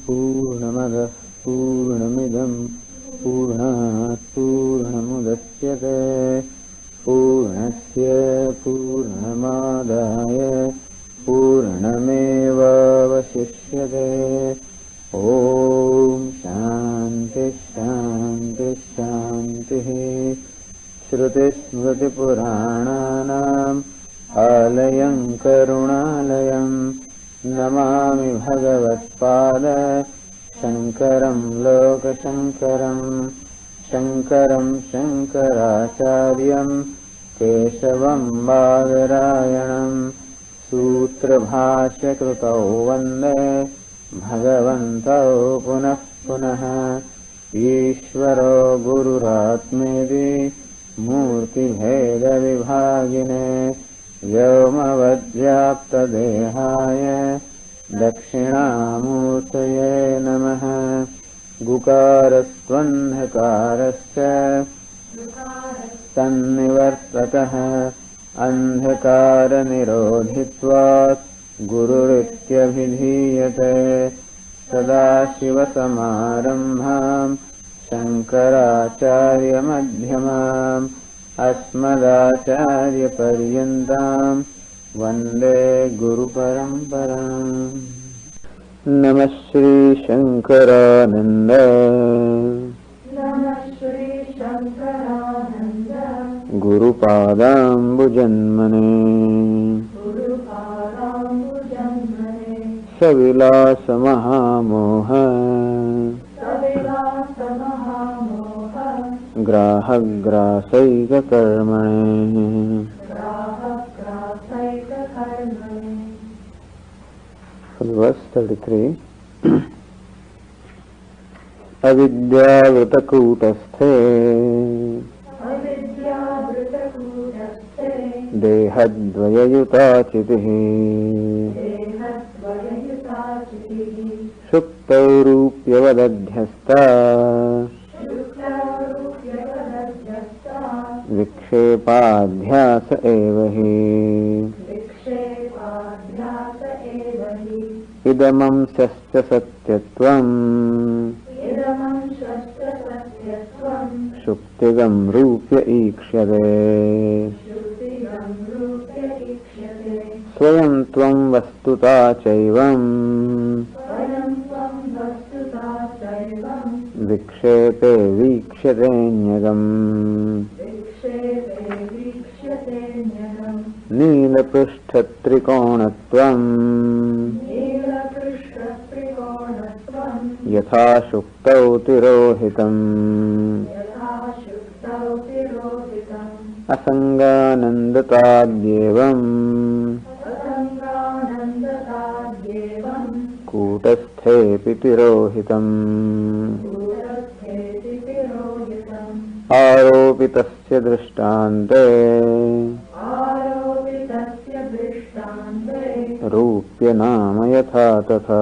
पूर्णमदः पूर्णमिदं पूर्णात् पूर्णमुदच्यते पूर्णस्य पूर्णमादाय पूर्णमेवावशिष्यते। ॐ शान्ति शान्ति शान्तिः। श्रुतिस्मृतिपुराणानाम् आलयं करुणालयं नमामि भगवत्पाद शङ्करं लोकशङ्करं। शङ्करं शङ्कराचार्यं केशवं बादरायणं सूत्रभाष्यकृतौ वन्दे भगवन्तौ पुनः पुनः। ईश्वरो गुरुरात्मेति मूर्तिभेदविभागिने व्योमवद्व्याप्तदेहाय दक्षिणामूर्तये नमः। गुकारस्त्वन्धकारश्च तन्निवर्तकः अन्धकारनिरोधित्वात् गुरुरित्यभिधीयते। सदाशिवसमारम्भाम् शङ्कराचार्यमध्यमाम् अस्मदाचार्यपर्यन्ताम् वन्दे गुरुपरम्पराम्। नमः श्री शङ्करानन्द गुरुपादाम्बुजन्मने सविलासमहामोह ग्राहग्रासैककर्मणे। Verse 33. अविद्यावृतकूटस्थे देहद्वययुताचितिः शुक्तौ रूप्यवदध्यस्ता विक्षेपाध्यास एव हि। इदमंस्यश्च सत्यत्वम् शुक्तिगं रूप्य ईक्ष्यते। स्वयं त्वं वस्तुता चैवं विक्षेपे वीक्ष्यतेऽन्यगम्। नीलपृष्ठत्रिकोणत्वम् यथा शुक्तौ तिरोहितम्। असङ्गानन्दताद्येवम् कूटस्थेऽपि तिरोहितम्। आरोपितस्य दृष्टान्ते रूप्यनाम यथा तथा।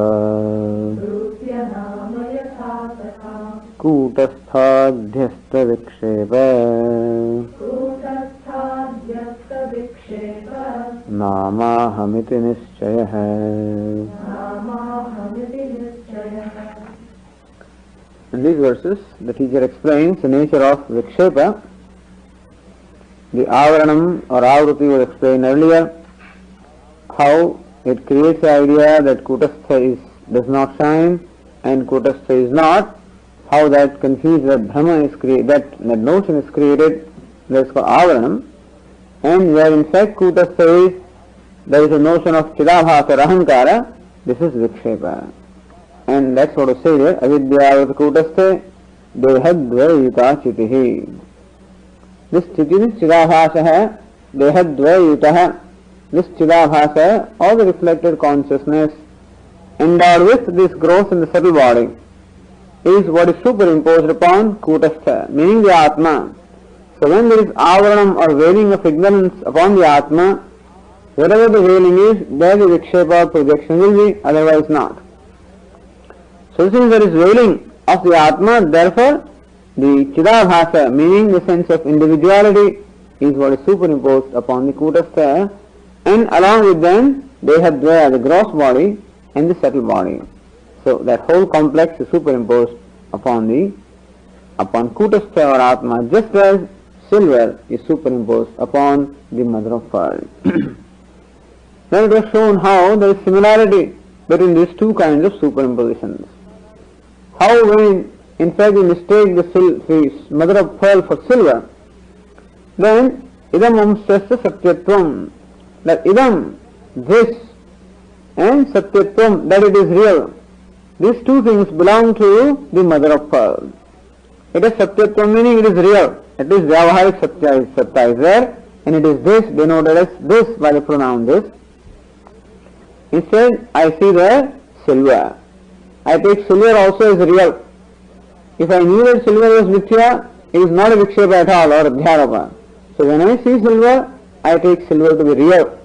कूटस्थाध्यस्तविक्षेप नामाहमिति निश्चयः। In these verses, the teacher explains the nature of vikshepa. The avaranam or avruti was explained earlier, how it creates the idea that kutastha does not shine and kutastha is not, how that confuses, that brahma is created, that notion is created, that is called avaranam, and where in fact kutastha is, there is a notion of chidabhasa or ahankara, this is vikshepa. And that's what to say here, avidya kutasthe dehadvayuta chitihi. This chiti, this chidabhasa hai, dehadvayuta, this chidabhasa, all the reflected consciousness endowed with this gross and the subtle body, is what is superimposed upon kutastha, meaning the atma. So when there is avaranam or veiling of ignorance upon the atma, whatever the veiling is, there the vikshepa or projection will be, otherwise not. So since there is veiling of the atma, therefore the chidabhasa, meaning the sense of individuality, is what is superimposed upon the kutastha, and along with them, dehadvaya, the gross body, and the subtle body. So that whole complex is superimposed upon Kutastha or Atma, just as silver is superimposed upon the mother of pearl. Then it was shown how there is similarity between these two kinds of superimpositions. How when in fact we mistake the mother of pearl for silver, then idam amsasya satyatvam, that idam, this, and satyatvam, that it is real. These two things belong to the mother of pearl. It is satyatvam meaning it is real. It is vyavaharik satya is there, and it is this denoted as this by the pronoun this. Instead, I see the silver. I take silver also as real. If I knew that silver was mithya, it is not a vikshepa at all or adhyarapa. So when I see silver, I take silver to be real.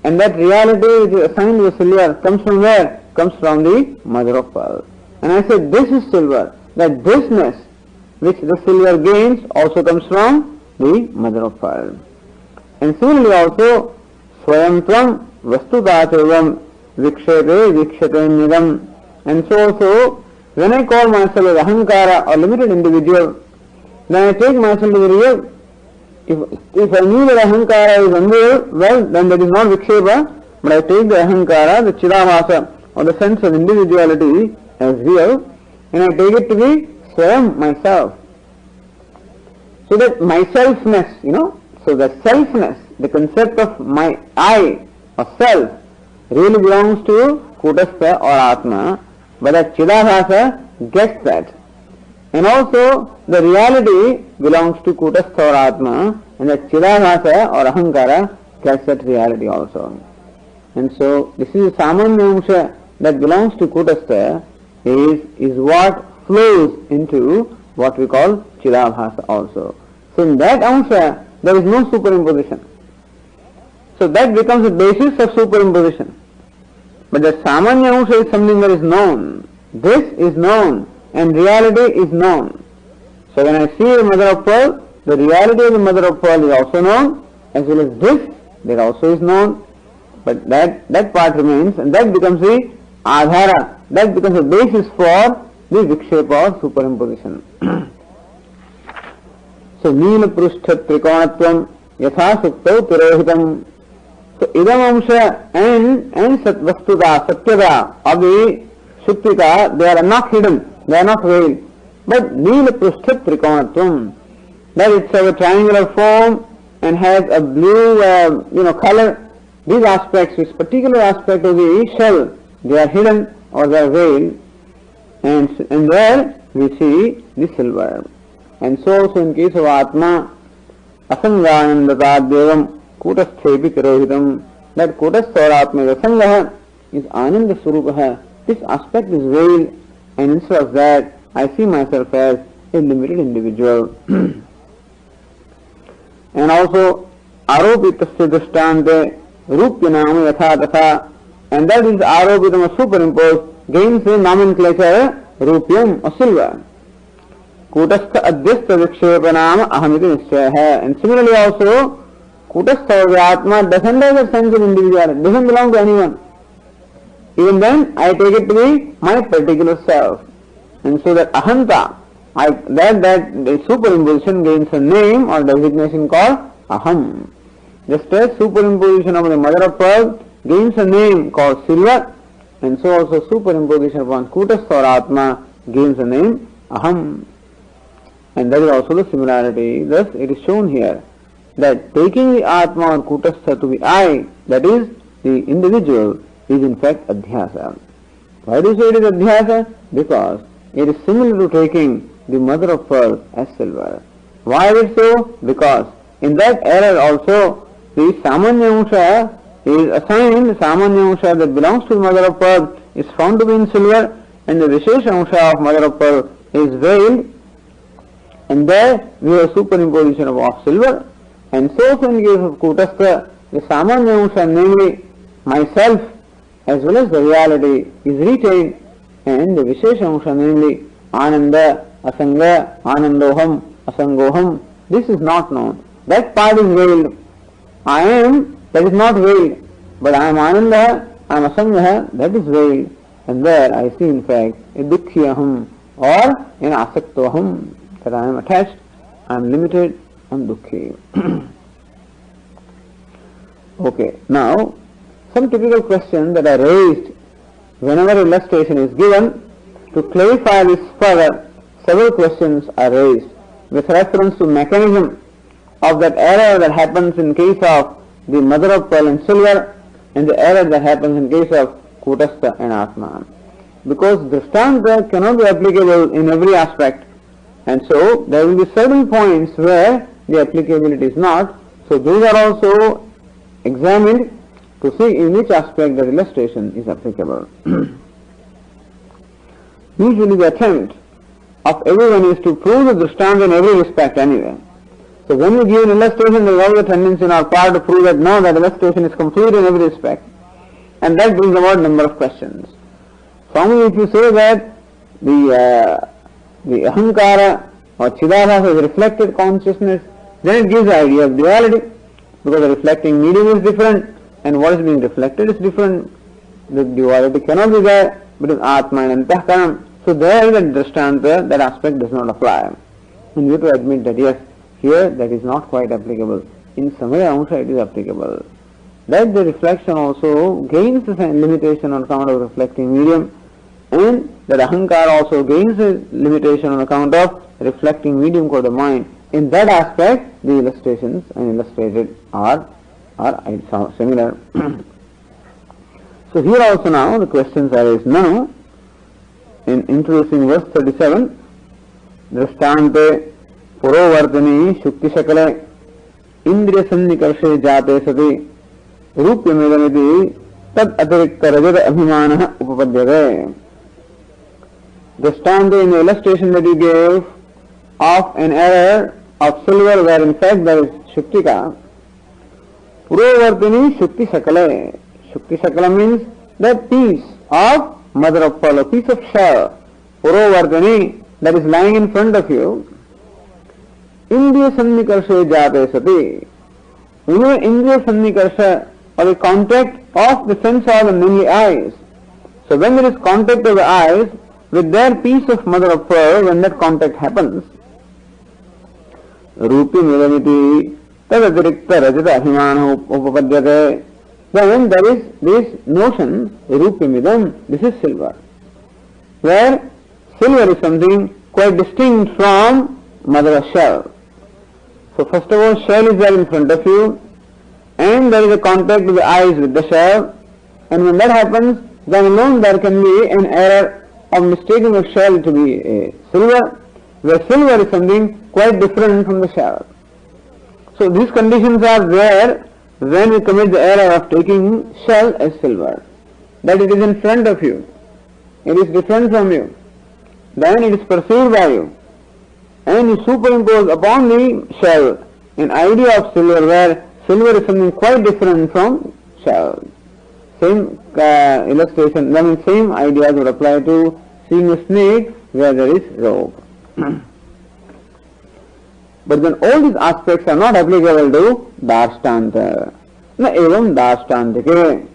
And that reality which is assigned to the silver comes from where? Comes from the mother of pearl. And I say this is silver. That thisness which the silver gains also comes from the mother of pearl. And similarly also, swayamtvam vastudachavam vikshete vikshate nidam. And so also, when I call myself as ahankara or limited individual, then I take myself to be real. If I knew that ahankara is unreal, well, then that is not vikshepa, but I take the ahankara, the chidabhasa, or the sense of individuality as real, and I take it to be swayam, myself. So that myselfness, so the selfness, the concept of my I or self really belongs to Kutastha or Atma, but that chidabhasa gets that. And also the reality belongs to Kutastha or Atma, and that chidabhasa or ahankara gets that reality also. And so this is the samanya amsha that belongs to Kutastha is what flows into what we call chidabhasa also. So in that amsha there is no superimposition. So that becomes the basis of superimposition. But the samanya amsha is something that is known. This is known and reality is known. So when I see the mother of pearl, the reality of the mother of pearl is also known, as well as this, that also is known. But that part remains, and that becomes the adhara, that becomes the basis for the vikshepa or superimposition. So nila prushtha trikonatvam yatha suktau tirohitam. So idam amsha and satvastuda, satyada of the shuktika, they are not hidden, they are not veiled. But nila prushtha trikonatvam, that it's of a triangular form and has a blue color. These aspects, this particular aspect of the shell, they are hidden or they are veiled, and there we see the silver. And so also in case of Atma, asanganandata devam kutasthepi tirohitam, that kutastha or Atma is asangaha, is ananda swarupaha. This aspect is veiled, and instead of that, I see myself as a limited individual. And also, aropitasya drishtante rupyanama yatha tatha, and that is aropitam or superimposed, gains the nomenclature rupyam or silver. Kutastha adhyastha vikshepanama ahamiti nischaya. And similarly also, Kutastha or the Atma doesn't have a sense of individuality, doesn't belong to anyone. Even then, I take it to be my particular self. And so that ahanta, that the superimposition gains a name or designation called aham. Just as superimposition of the mother of pearl gains a name called silver, and so also superimposition upon Kutastha or Atma gains a name aham. And that is also the similarity. Thus it is shown here that taking the Atma or Kutastha to be I, that is the individual, is in fact adhyasa. Why do you say it is adhyasa? Because it is similar to taking the mother of pearl as silver. Why is it so? Because in that error also the samanya amsha is assigned, the samanya amsha that belongs to the mother of pearl is found to be in silver, and the vishesha amsha of mother of pearl is veiled, and there we have superimposition of silver. And so in case of Kutastha, the samanya amsha, namely myself as well as the reality, is retained, and the vishesha amsha, namely ananda, asanga, anandoham, asangoham, this is not known. That part is veiled. I am, that is not veiled. But I am ananda, I am asanga, that is veiled. And there I see in fact a dukhi aham or an asakto aham, that I am attached, I am limited, I am dukhi. Okay, now some typical questions that are raised whenever illustration is given. To clarify this further, several questions are raised with reference to mechanism of that error that happens in case of the mother of pearl and silver, and the error that happens in case of Kutastha and Atma. Because Drishtanta cannot be applicable in every aspect, and so there will be certain points where the applicability is not. So those are also examined to see in which aspect the illustration is applicable. Usually the attempt of everyone is to prove the Drishtanta in every respect anyway. So when we give an illustration, there is always a tendency in our part to prove that no, that illustration is complete in every respect. And that brings about a number of questions. Swami, if you say that the ahankara or chidabhasa is reflected consciousness, then it gives the idea of duality, because the reflecting medium is different and what is being reflected is different. The duality cannot be there between Atma and Antahkaram. So there is a Drishtanta, that aspect does not apply. And you have to admit that yes, here that is not quite applicable. In Samaya Amsha it is applicable. That the reflection also gains a limitation on account of reflecting medium, and that ahankara also gains a limitation on account of reflecting medium called the mind. In that aspect, the illustrations and illustrated are similar. So here also now the questions are raised now. In introducing verse 37, Drishtante Purovartani Shukti Shakale Indriya Sannikarshe Jate Sati Rupyamedamiti Tad Atirikta Rajata Abhimana Upapadyate. Drishtante, in the illustration that he gave of an error of silver where in fact there is Shuktika, Purovartani Shukti Shakale. Shukti Shakala means the piece of mother of pearl, a piece of shell, Purovartani, that is lying in front of you. Indriya Sannikarshe Jate Sati. Indriya Sannikarsha, or the contact of the sense organ, namely eyes. So when there is contact of the eyes with their piece of mother of pearl, when that contact happens, Rupi Milamiti Tadadirikta Rajata Ahimana Upapadyate, then there is this notion, Rupimidam, this is silver, where silver is something quite distinct from mother of shell. So first of all, shell is there in front of you, and there is a contact with the eyes with the shell, and when that happens, then alone there can be an error of mistaking a shell to be a silver, where silver is something quite different from the shell. So these conditions are there when we commit the error of taking shell as silver, that it is in front of you, it is different from you, then it is perceived by you, and you superimpose upon the shell an idea of silver where silver is something quite different from shell. Same illustration, I mean same ideas would apply to seeing a snake where there is rope. But then all these aspects are not applicable to Darshtanta. Na evam Darshtantike.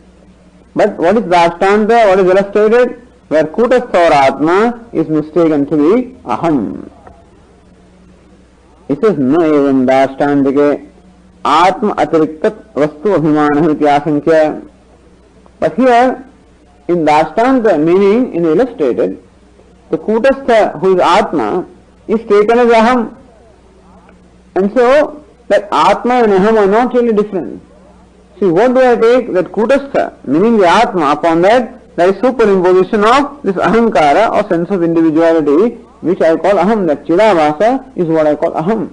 But what is Darshtanta? What is illustrated? Where Kutastha or Atma is mistaken to be Aham. It says Na evam Darshtantike Atma Atiriktat Vastu Abhimana Ityasankya. But here in Darshtanta, meaning in illustrated, the Kutastha who is Atma is taken as Aham. And so, that Atma and Aham are not really different. See, what do I take? That Kutastha, meaning the Atma, upon that there is superimposition of this Ahankara or sense of individuality, which I call Aham. That Chidabhasa is what I call Aham.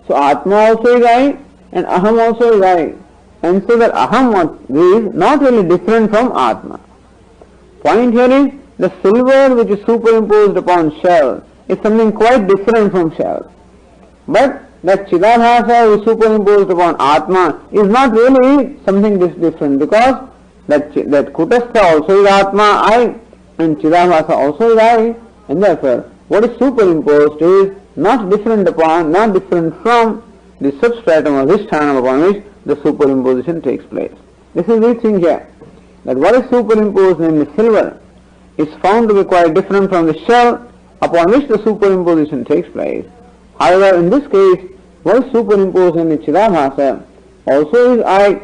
So, Atma also is I and Aham also is I. And so that Aham is not really different from Atma. Point here is, the silver which is superimposed upon shell is something quite different from shell. But that Chidabhasa is superimposed upon Atma is not really something different, because that Kutastha also is Atma, I, and Chidabhasa also is I, and therefore what is superimposed is not different from the substratum or this sthanam upon which the superimposition takes place. This is the thing here. that what is superimposed in the silver is found to be quite different from the shell upon which the superimposition takes place. However, in this case, what is superimposed in the Chidabhasa also is I,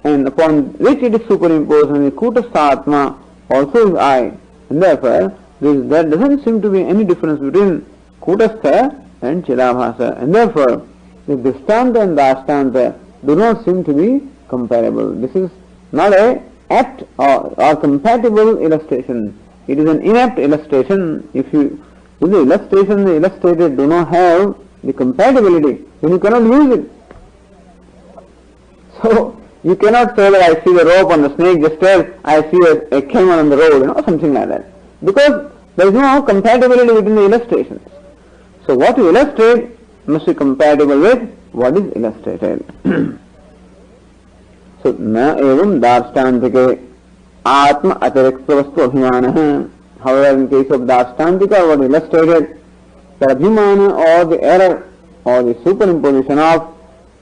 and upon which it is superimposed in the Kutastha Atma also is I. And therefore, there doesn't seem to be any difference between Kutastha and Chidabhasa. And therefore, the Drishtanta and Dashtanta do not seem to be comparable. This is not a apt or compatible illustration. It is an inapt illustration. If the illustration the illustrated do not have the compatibility, then you cannot use it. So, you cannot say that I see the rope on the snake just as I see a camel on the road, something like that. Because there is no compatibility between the illustrations. So what you illustrate must be compatible with what is illustrated. So, na evam darshantike atma atirikta vastu abhimana. However, in case of darshtantika, what is illustrated, the abhimana or the error or the superimposition of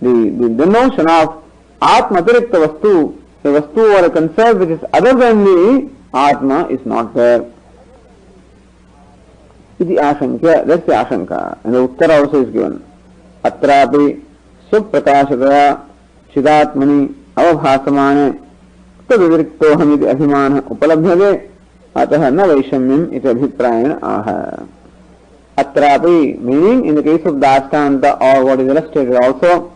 the notion of Atma atirikta vastu, a vastu or a concept which is other than the Atma is not there. Iti ashankya, that's the ashanka. And the uttara also is given. Atrapi suprakashataya chidatmani avabhasamane tadviriktoham iti abhimana upalabhyade atah na vaishamyam iti abhiprayana aha. Atrapi, meaning in the case of Dashtanta or what is illustrated also,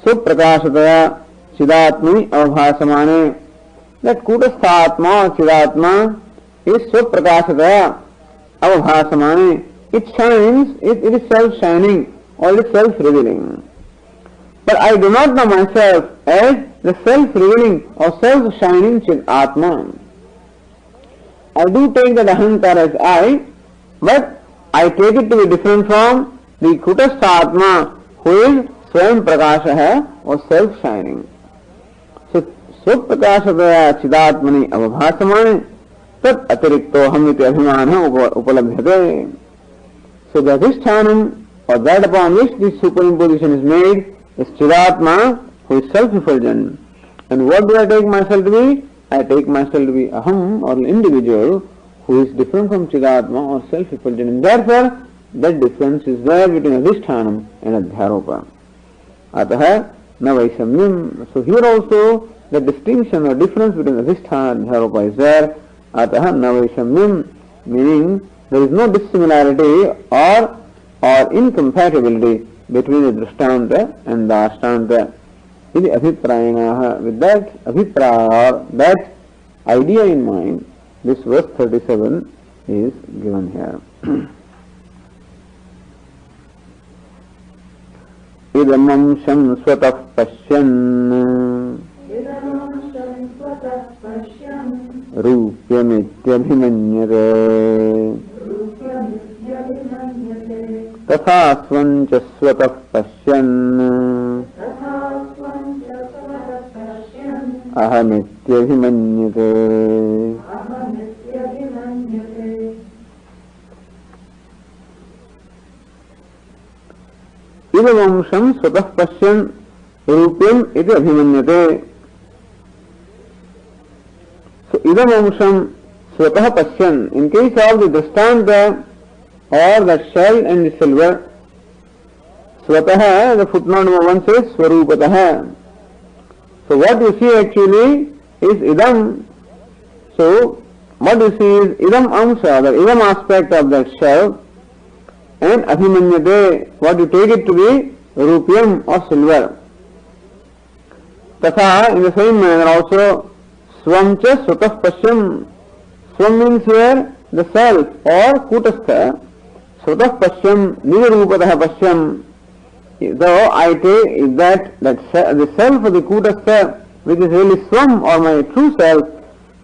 Suprakashataya Chidatmani avabhasamane, that Kutasthatma or Chidatma is Suprakashataya avabhasamane. It shines, it is self-shining or it is self-revealing. But I do not know myself as the self-revealing or self-shining Chidatma. I do take that Ahankara as I, but I take it to be different from the Kutasthatma who is Swam Prakasha hai or self-shining. So, Suprakashataya Chidatmani avabhasamane tat atiriktoham iti abhimana upalabhyate. So, the adhishthanam or that upon which this superimposition is made is Chidatma who is self-effulgent. And what do I take myself to be? I take myself to be Aham or an individual who is different from Chidatma or self-effulgent. And therefore, that difference is there between Adhishthanam and Adhyaropa. Ataha na vaishamyam. So here also the distinction or difference between Adhisthana and Adhyaropa is there. Ataha na vaishamyam, meaning there is no dissimilarity or incompatibility between the Drishtanta and the Ashtanta. Iti abhiprayanaha. With that abhipraya, that idea in mind, this verse 37 is given here. Idamam sham swatah pashyan rupyamityabhimanyate tatha svancha swatah pashyan ahamityabhimanyate. Idamamsham swatah pashyan rupyam iti abhimanyate. So, idamamsham swatah pashyan. In case of the Drishtanta or the shell and the silver, swatah, the footnote number 1 says swarupatah. So, what you see actually is idam. So, what you see is idam amsha, the idam aspect of that shell, and abhimanyate, what you take it to be rupyam or silver. Tatha, in the same manner also, swamcha swatah pashyam. Swam means here the self or kutastha. Swatah pashyam, nirupatah pashyam. Though I take that the self of the kutastha, which is really swam or my true self,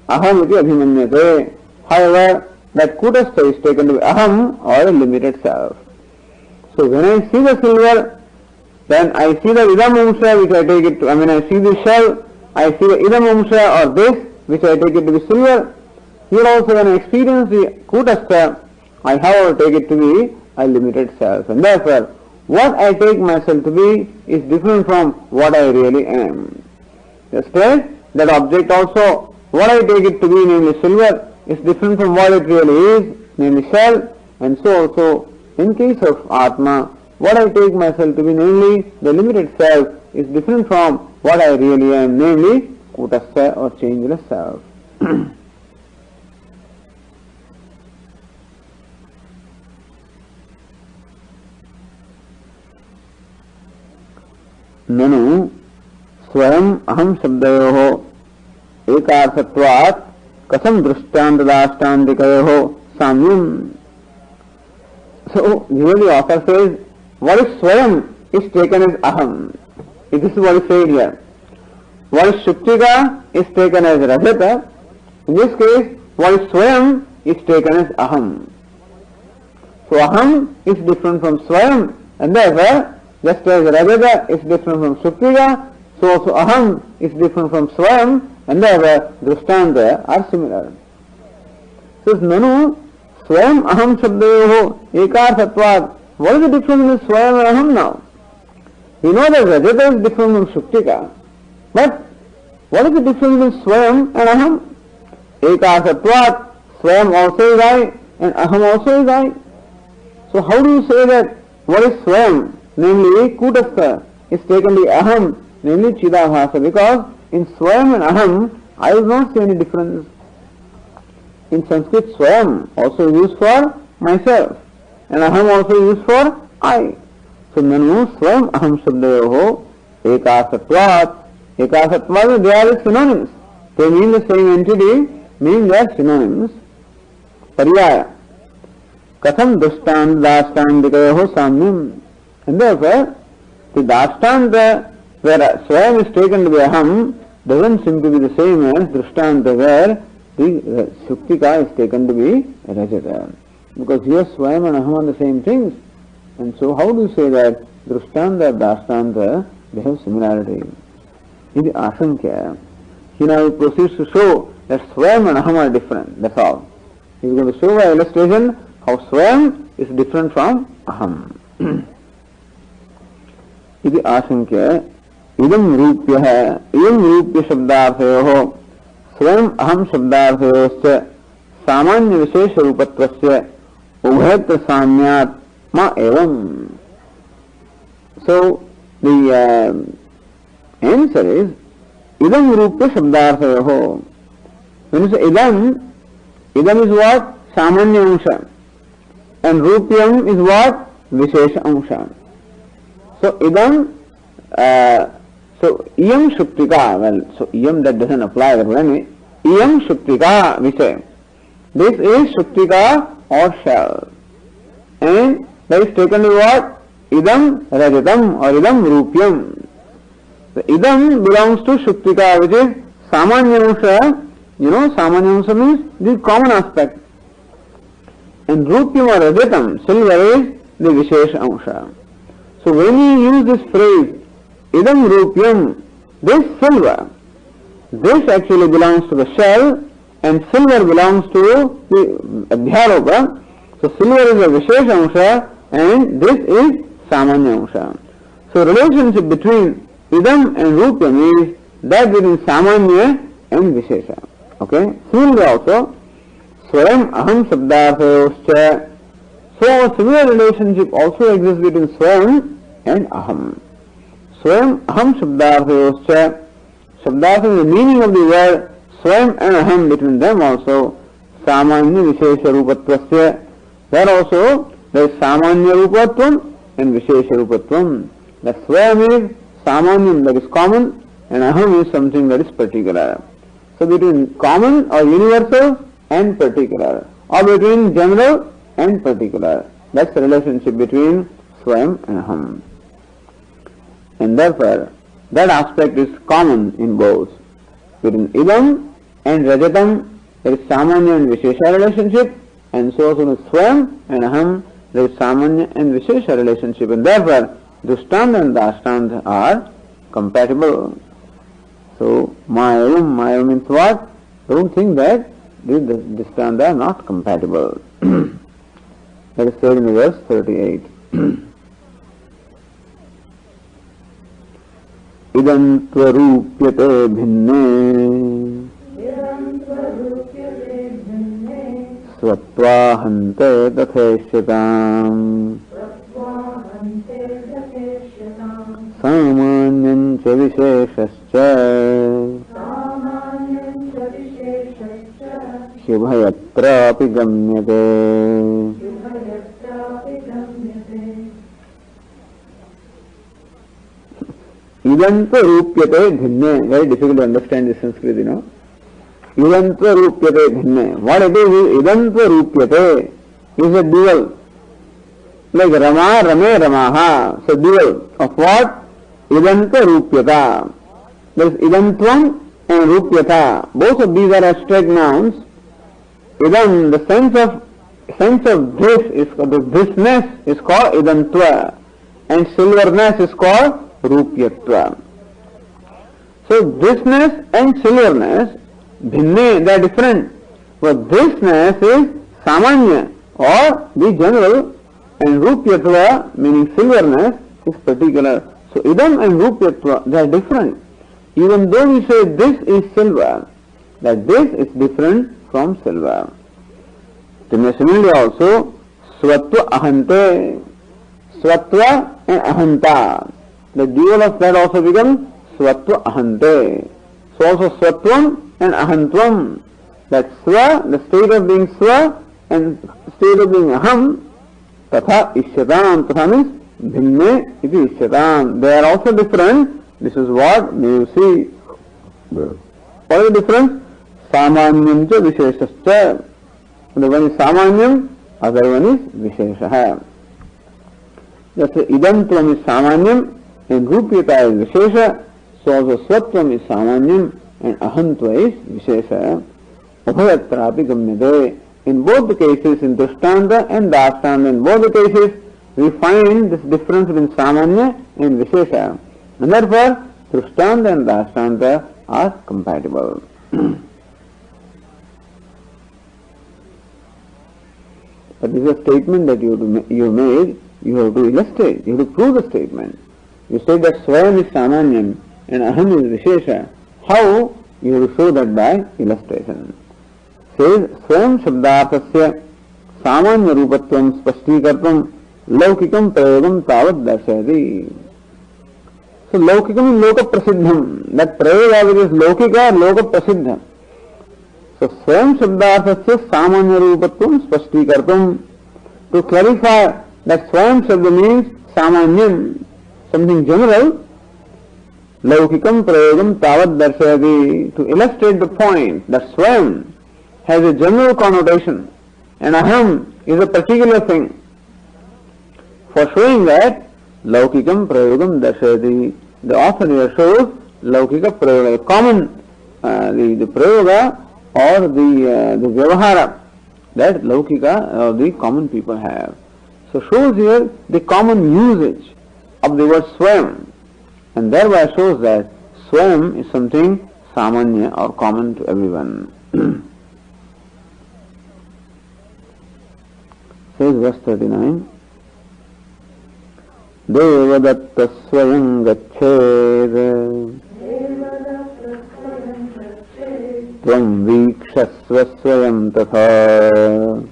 aham iti abhimanyate. However, that kutastha is taken to be aham or a limited self. So when I see the silver, then I see the idam amsha which I take it to, I see the shell, I see the idam amsha or this which I take it to be silver. Here also when I experience the kutastha, I however take it to be a limited self. And therefore, what I take myself to be is different from what I really am. Just as that object also, what I take it to be, namely silver, is different from what it really is, namely shell, and so also in case of Atma, what I take myself to be, namely the limited self, is different from what I really am, namely Kutasya or changeless self. ननु स्वयं अहम शब्दयोः एकार्थत्वात् कथम दृष्टान्तदाष्टान्तिकयोः साम्यम्. So here the author says, what is swayam is taken as aham. This is what is said here. What is shuktika is taken as rajata. In this case, what is swayam is taken as aham. So aham is different from swayam, and therefore, just as rajata is different from shuktika, so also aham is different from swayam, and therefore drishtanta are similar. So nanu swayam aham shabdayoho ekarthatvat. What is the difference between swayam and aham now? We know that rajata is different from shuktika, but what is the difference between swayam and aham? Ekarthatvat, swayam also is I, and aham also is I. So how do you say that what is swayam, namely kutastha, is taken to be aham, namely chidabhasa? Because in swayam and aham, I do not see any difference. In Sanskrit, swayam also is used for myself, and aham also is used for I. So nanu swayam aham shabdayoho ekasatvat. Ekasatvat, they are synonyms. They mean the same entity, mean they are synonyms. Paryaya. Katham drishtantadaśtāntikayoho samyam. And therefore, the dashtanta where swayam is taken to be aham doesn't seem to be the same as drishtanta where the shuktika is taken to be rajata. Because here swayam and aham are the same things. And so how do you say that drishtanta and dashtanta, they have similarity? In the asankya, he now proceeds to show that swayam and aham are different. That's all. He is going to show by illustration how swayam is different from aham. इति आशंक्य इदं रूप्य शब्दार्थयोः स्वयं अहम शब्दार्थयोश्च सामान्य विशेष रूपत्वस्य उभयत्र साम्यात् मा एवं. So the answer is idam rupya shabdarthayoho. When you say idam is what? Samanya ansha, and rupyam is what? Vishesha ansha. So idam, so iyam shuktika, well, so iyam that doesn't apply that way. Iyam shuktika, we say. This is shuktika or shell. And that is taken to what? Idam rajatam or idam rupyam. So idam belongs to shuktika, which is samanyansha. You know, samanyansha means the common aspect. And rupyam or rajatam, silver, is the vishesha ansha. So when you use this phrase, idam rupyam, this silver, this actually belongs to the shell, and silver belongs to the adhyaropa. So silver is a vishesha ansha, and this is samanya ansha. So relationship between idam and rupyam is that between samanya and vishesha. Okay? Similarly also, swayam aham shabdarthayoscha. So a similar relationship also exists between swayam and aham. Swayam aham shabdarthayoscha. Shabdartha is the meaning of the word swayam and aham, between them also samanya vishesha rupatvasya. There also there is samanya rupatvam and vishesha rupatvam. The swayam is samanyam, that is common, and aham is something that is particular. So between common or universal and particular, or between general and particular, that's the relationship between swayam and aham. And therefore, that aspect is common in both. Between idam and rajatam, there is samanya and vishesha relationship, and so also with swayam and aham, there is samanya and vishesha relationship, and therefore drishtanta and dashtanta are compatible. So Maya means what? Don't think that these drishtanta are not compatible. That is said in verse 38. idam tvarupyate bhinne svatva hante tatheshyatam samanyam cha visheshascha shubhayatrapi gamyate. Idantva rupyate bhinne. Very difficult to understand this Sanskrit, you know. Idantva rupyate bhinne. What it is idantva rupyate is a dual. Like Rama, Rame, Ramaha. So dual of what? Idantva rupyata. There is idantvam and rupyata. Both of these are abstract nouns. Idam, the sense of this is called, the thisness is called idantva, and silverness is called rupyatva. So thisness and silverness, bhinne, they are different. But thisness is samanya or the general, and rupyatva, meaning silverness, is particular. So idam and rupyatva, they are different. Even though we say this is silver, that this is different from silver. Similarly also, svatva ahante, svatva and ahanta. The dual of that also becomes svatva ahante. So also svatvam and ahantvam. That sva, the state of being sva, and state of being aham, tatha ishyatam. Tatha means bhinne iti ishyatam. They are also different. This is what you see. What is the difference? Samanyam cha visheshascha. The one is samanyam, other one is visheshaha. Just idantvam is samanyam and rupyata is vishesha. So also svatvam is samanyam and ahantva is vishesha. Abhayatrapi gamyate. In both the cases, in Drishtanta and Dashtanta, in both the cases, we find this difference between samanya and vishesha. And therefore, Drishtanta and Dashtanta are compatible. But this is a statement that you made, you have to illustrate, you have to prove the statement. You say that Swayam is samanyam and aham is vishesha. How? You have to show that by illustration. Says, Swayam shabdarthasya samanya rupatvam spashtikartam laukikam prayogam tavat darshayati. So laukikam is loka prasiddham. That prayoga which is laukika, loka prasiddha. So swayam shabdarthasya samanya rupatvam spashtikartam. To clarify that swayam shabda means samanyam, something general, laukikam prayogam tavat darshayati. To illustrate the point that swayam has a general connotation and aham is a particular thing. For showing that, laukikam prayogam darshayati, the author here shows laukika prayoga, common, the prayoga or the vyavahara that laukika or the common people have. So shows here the common usage of the word swayam, and thereby shows that swayam is something samanya or common to everyone. Says verse 39, Devadatta swayam gacchēd tvam vikshasva swayam tatha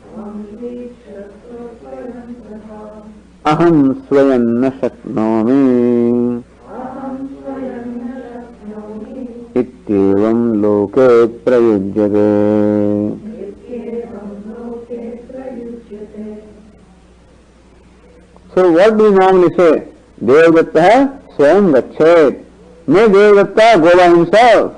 aham swayam na shaknomi ityevam loke prayujyate. So what do we normally say? Devadatta swayam gacchēd. May Devadatta go by himself.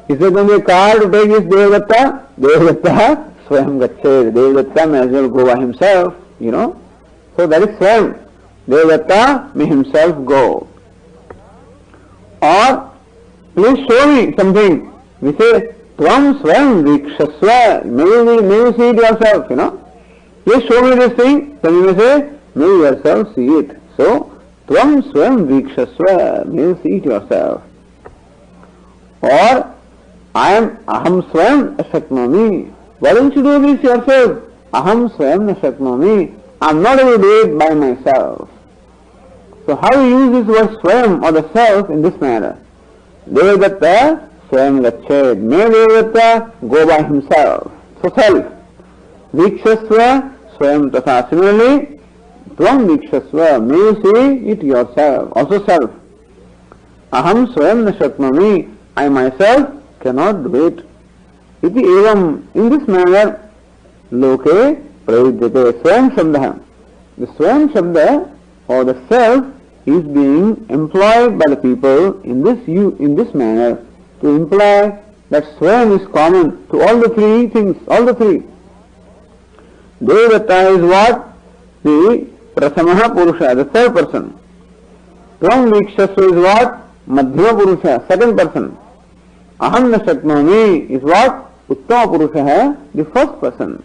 Is there going to be a car to take this Devadatta? Devadatta swayam gacchēd. Devadatta may as well go by himself, you know. So that is swayam. Devadatta may himself go. Or, please show me something. We say, tvam swayam vikshasva. May you see it yourself, you know. Please show me this thing. Then you may say, may you yourself see it. So, tvam swayam vikshasva. May you see it yourself. Or, aham swayam ashaknomi. Why don't you do this yourself? Aham swayam ashaknomi. I am not able to do it by myself. So how we use this word Swayam or the self in this manner? Devadatta Swayam Gachet. May Devadatta go by himself. So self. Vikshasva Swayam Tatha. Similarly, Tvam Vikshasva. May you see it yourself. Also self. Aham Swayam na Shakmami. I myself cannot do it. Iti evam. In this manner, Loke Pravidyate. Swayam Shabda. The Swayam Shabda or the self is being employed by the people in this manner to imply that Swayam is common to all the three things, all the three. Devadatta is what? The Prasamaha Purusha, the third person. Tvam Vikshasva is what? Madhyama Purusha, second person. Aham na Shakmami is what? Uttama Purusha, the first person.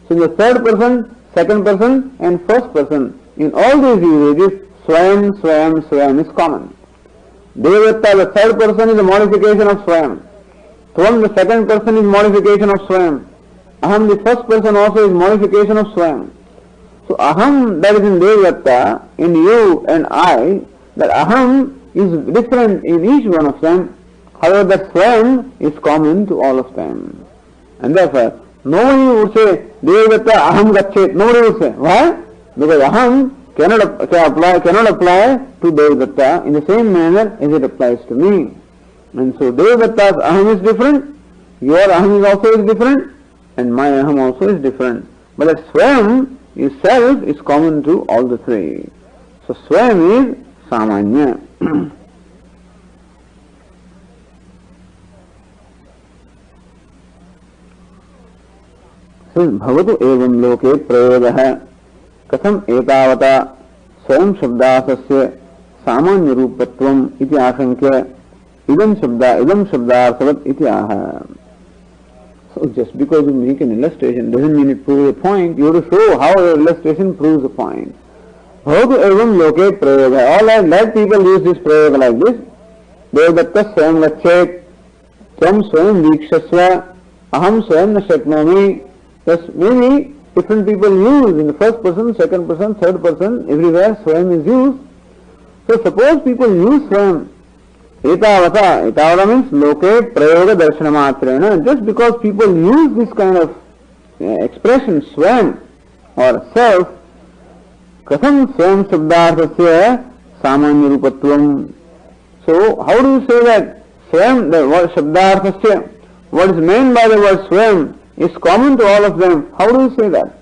So the third person, second person and first person, in all these usages, Swayam, Swayam, Swayam is common. Devadatta, the third person, is a modification of Swayam. Tvam, the second person, is modification of Swayam. Aham, the first person, also is modification of Swayam. So Aham, that is in Devadatta, in you and I, that Aham is different in each one of them. However, that Swayam is common to all of them. And therefore, nobody would say, Devadatta Aham Gachet. Nobody would say. Why? Because Aham cannot apply to Devadatta in the same manner as it applies to me. And so Devadatta's Aham is different, your Aham is also different, and my Aham also is different. But the Swayam itself is common to all the three. So Swayam is Samanya. Bhavatu evam loke prayogaha कथम एतावता स्वयं शब्दार्थस्य सामान्य रूपत्वम इति आशंक्य idam शब्दार्थवत् इति आह. So just because you make an illustration doesn't mean it proves a point. You have to show how your illustration proves a point. Bhavatu evam loke prayoga. All right, let people use this prayoga like this. Devadatta swayam gachet, tvam swayam vikshasva, aham swayam na shaknomi. Thus maybe different people use in the first person, second person, third person, everywhere Swayam is used. So suppose people use Swayam, etavata means loke prayoga darshana matrena. Just because people use this kind of expression, Swayam or self, katham Swayam shabdarthasya samanya rupatvam. So how do you say that Swayam, the word shabdarthasya, what is meant by the word Swayam, is common to all of them? How do you say that?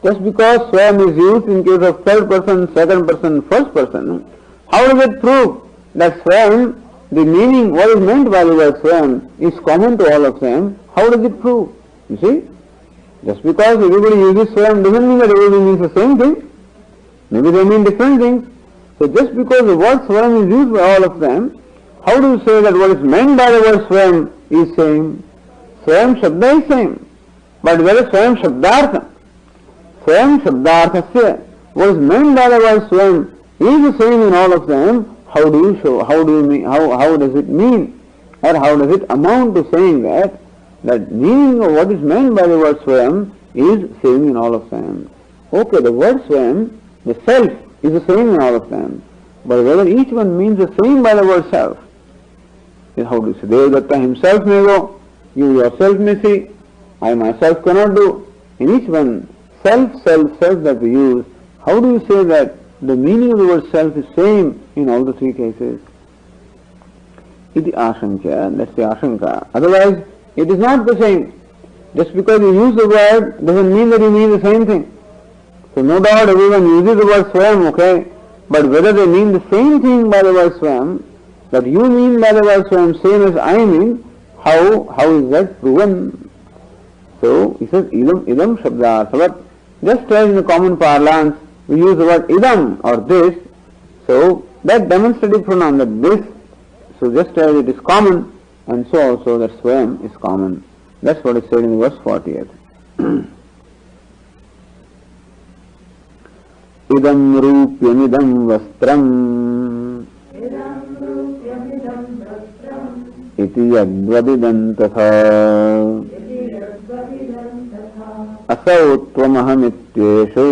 Just because Swayam is used in case of third person, second person, first person, how does it prove that Swayam, the meaning, what is meant by the word Swayam, is common to all of them? How does it prove? You see? Just because everybody uses Swayam doesn't mean that everybody means the same thing. Maybe they mean different things. So just because the word Swayam is used by all of them, how do you say that what is meant by the word Swayam is same? Swayam Shabda is same. But whether Swayam Shabdartha, Swayam Shabdarthasya, what is meant by the word Swayam is the same in all of them, how do you show, how does it mean? Or how does it amount to saying that meaning of what is meant by the word Swayam is same in all of them? Okay, the word Swayam, the self, is the same in all of them. But whether each one means the same by the word self, is how do you say? Devadatta himself may go, you yourself may see, I myself cannot do. In each one, self that we use, how do you say that the meaning of the word self is same in all the three cases? Iti ashankya, that's the ashanka. Otherwise, it is not the same. Just because you use the word doesn't mean that you mean the same thing. So no doubt everyone uses the word Swayam, okay? But whether they mean the same thing by the word Swayam, that you mean by the word Swayam same as I mean, how is that proven? So he says idam shabdarthavat. Just as in the common parlance we use the word idam or this, so that demonstrative pronoun, that this, so just as it is common, and so also that Swayam is common. That's what is said in verse 48. Idam rupyamidam vastram iti yadvadidam tatha asau tvamahamityeshu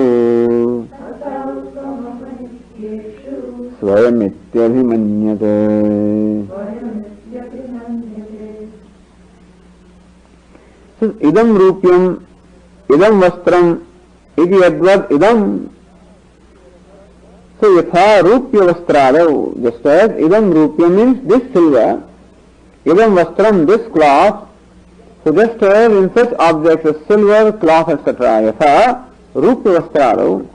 स्वयमित्यभिमन्यते. Idam rupyam, idam vastram, iti yadvad idam. So yatha rupya vastradav, just as idam rupya means this silver, idam vastram, this cloth. So just as in such objects as silver, cloth, etc. Yatha rupya vastradav,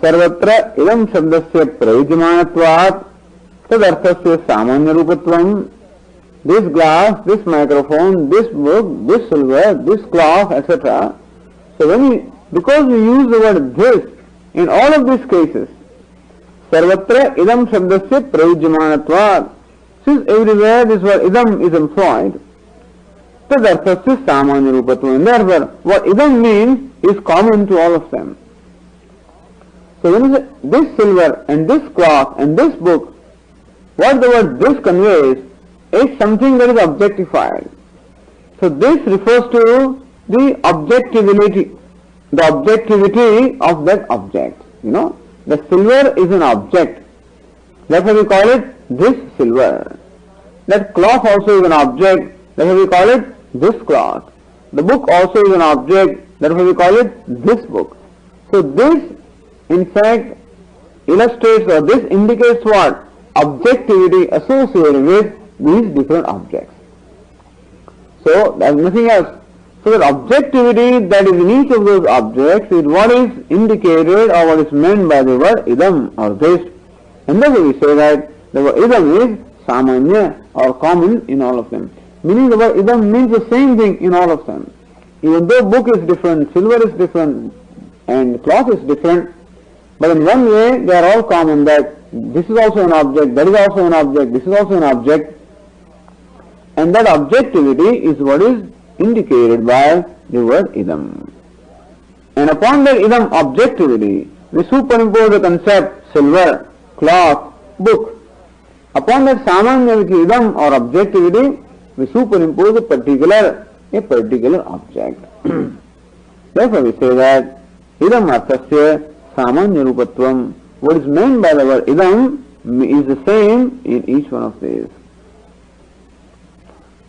sarvatra idam shabdasya prayujyamanatvat, tadarthasya samanya rupatvam. This glass, this microphone, this book, this silver, this cloth, etc. So because we use the word this in all of these cases, sarvatra idam shabdasya prayujyamanatvat, since everywhere this word idam is employed, tadarthasya samanya rupatvam. And therefore, what idam means is common to all of them. So when you say this silver and this cloth and this book, what the word this conveys is something that is objectified. So this refers to the objectivity of that object. The silver is an object. Therefore we call it this silver. That cloth also is an object. Therefore we call it this cloth. The book also is an object. Therefore we call it this book. So this in fact illustrates, or this indicates what? Objectivity associated with these different objects. So there is nothing else. So that objectivity that is in each of those objects is what is indicated or what is meant by the word idam or this. And therefore we say that the word idam is samanya or common in all of them. Meaning the word idam means the same thing in all of them. Even though book is different, silver is different and cloth is different, but in one way they are all common, that this is also an object, that is also an object, this is also an object. And that objectivity is what is indicated by the word idam. And upon that idam objectivity, we superimpose the concept silver, cloth, book. Upon that samanya which is idam or objectivity, we superimpose a particular object. Therefore we say that idam arthasya samanya rupatvam. What is meant by the word idam is the same in each one of these.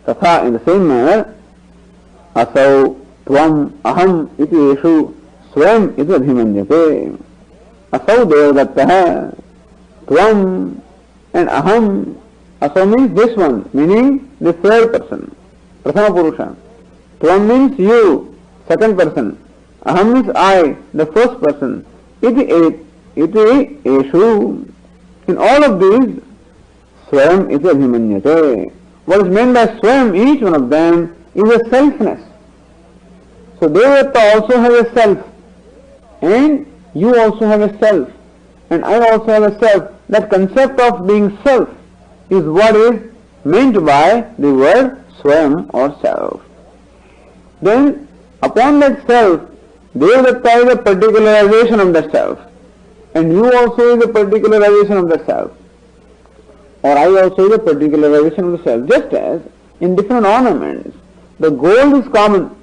Tatha, in the same manner, asau, tvam, aham, iti eshu, swam, iti abhimanyate. Asau devadattaha, tvam, and aham. Asau means this one, meaning the third person, prathama purusha. Tvam means you, second person. Aham means I, the first person. Iti eshu. In all of these, swam, iti abhimanyate. What is meant by swam, each one of them, is a selfness. So Devadatta also has a self, and you also have a self, and I also have a self. That concept of being self is what is meant by the word swam or self. Then upon that self, Devadatta is a particularization of that self, and you also is a particularization of that self. Or I also is a particularization of the self. Just as in different ornaments, the gold is common,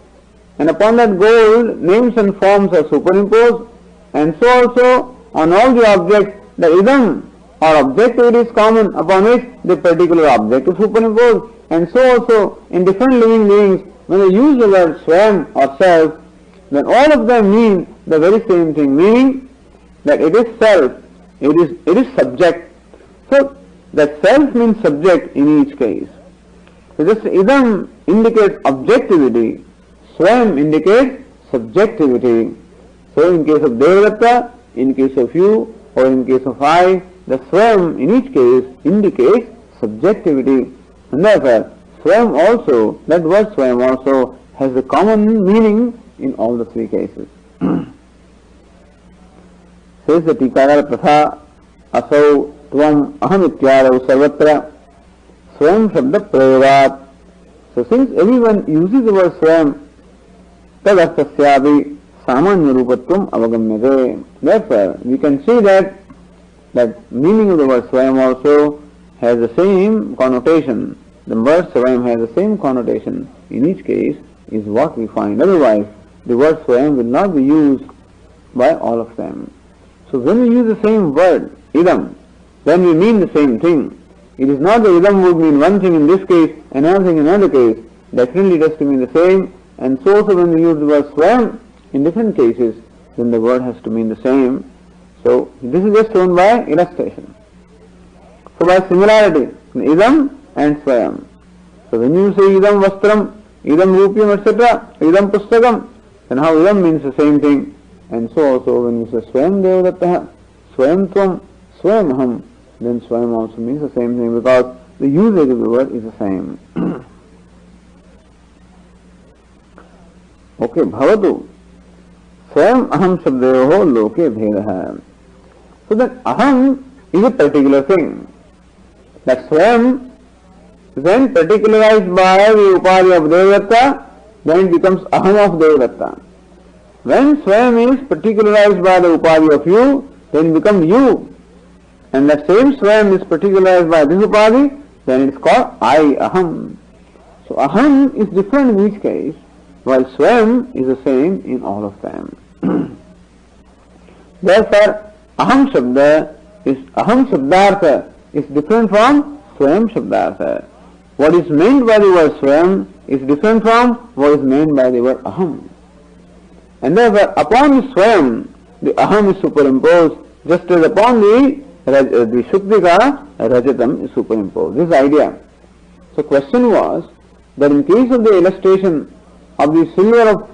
and upon that gold names and forms are superimposed, and so also on all the objects the idam or objectivity is common upon which the particular object is superimposed, and so also in different living beings when they use the word swam or self, then all of them mean the very same thing, meaning that it is self, it is subject. So that self means subject in each case. So this idam indicates objectivity, swam indicates subjectivity. So in case of Devadatta, in case of you, or in case of I, the swam in each case indicates subjectivity. And therefore, swam also, that word swam also has a common meaning in all the three cases. Says the Tikara Pratha, asau tvam aham ityadav sarvatra swam shabda prayogat. So since everyone uses the word swam, tadastasyavi samanya rupatvam avagamyate. Therefore, we can see that meaning of the word swam also has the same connotation. The word swam has the same connotation in each case is what we find. Otherwise, the word swam will not be used by all of them. So when we use the same word, idam, then we mean the same thing. It is not that idam would mean one thing in this case, another thing in another case. Definitely it has to mean the same. And so also when we use the word swam in different cases, then the word has to mean the same. So this is just shown by illustration. So by similarity, idam and swayam. So when you say idam vastram, idam rupyam, etc., idam pustakam, then how idam means the same thing. And so also when you say swayam devadattaha, swayam tvam, swayam aham, then swayam also means the same thing because the usage of the word is the same. Okay, bhavatu. Swayam aham shabdayoho loke bhedaha. So that aham is a particular thing. That swayam, when particularized by the upadhi of Devadatta, then it becomes aham of Devadatta. When swayam is particularized by the upadhi of you, then it becomes you. And that same swayam is particularized by this upadhi, then it is called I, aham. So aham is different in each case, while swayam is the same in all of them. Therefore, aham shabdartha is different from swayam shabdartha. What is meant by the word swayam is different from what is meant by the word aham. And therefore, upon the swayam, the aham is superimposed, just as upon the shuktika, rajatam is superimposed. This idea. So question was that in case of the illustration of the silver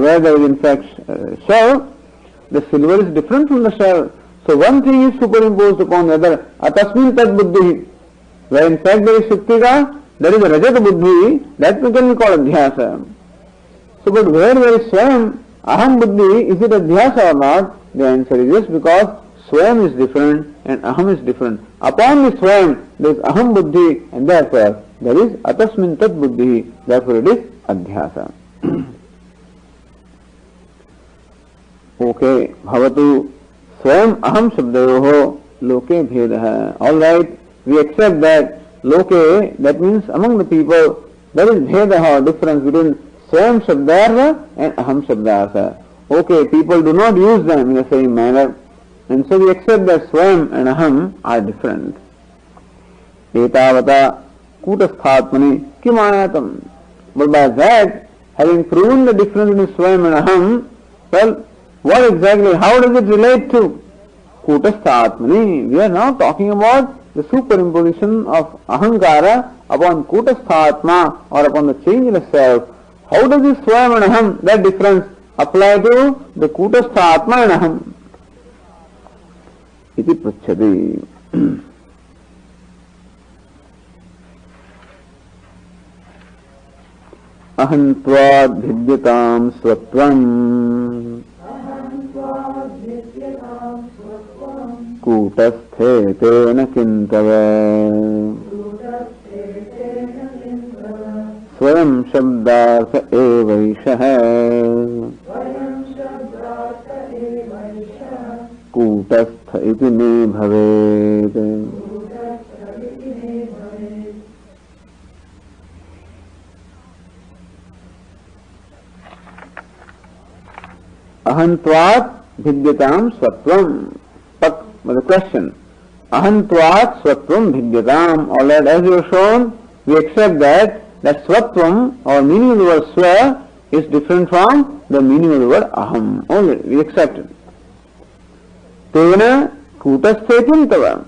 where there is in fact shell, the silver is different from the shell. So one thing is superimposed upon the other. Atasmin tad buddhi. Where in fact there is shuktika, there is a rajat buddhi, that can be called adhyasa. So but where there is swayam, aham buddhi, is it adhyasa or not? The answer is yes, because swayam is different and aham is different. Upon the swayam there is aham buddhi and therefore there is atasmin tad buddhi, therefore it is adhyasa. Okay, bhavatu swayam aham shabdayoho loke bhedaha. Alright, we accept that loke, that means among the people, there is bhedaha, difference between swayam shabdartha and aham shabdartha. Okay, people do not use them in the same manner, and so we accept that swayam and aham are different. Etavata kutasthatmani kimayatam. But by that, having proven the difference between swayam and aham, well, what exactly, how does it relate to kutasthatmani? We are now talking about the superimposition of ahankara upon kutasthatma or upon the changeless self. How does this swayam and aham, that difference, apply to the kutasthatma and aham? Iti pruchhati. Ahantvad bhidyatam swatvam kutasthe tena kintava swayam shabdartha evaishah kutastha iti ne bhavet. Ahantvat bhidyatam swatvam. But the question, ahantvat swatvam bhidyatam. Alright, as you have shown, we accept that swatvam or meaning of the word swa is different from the meaning of the word aham. Already, we accept it. Tena kutasthe tava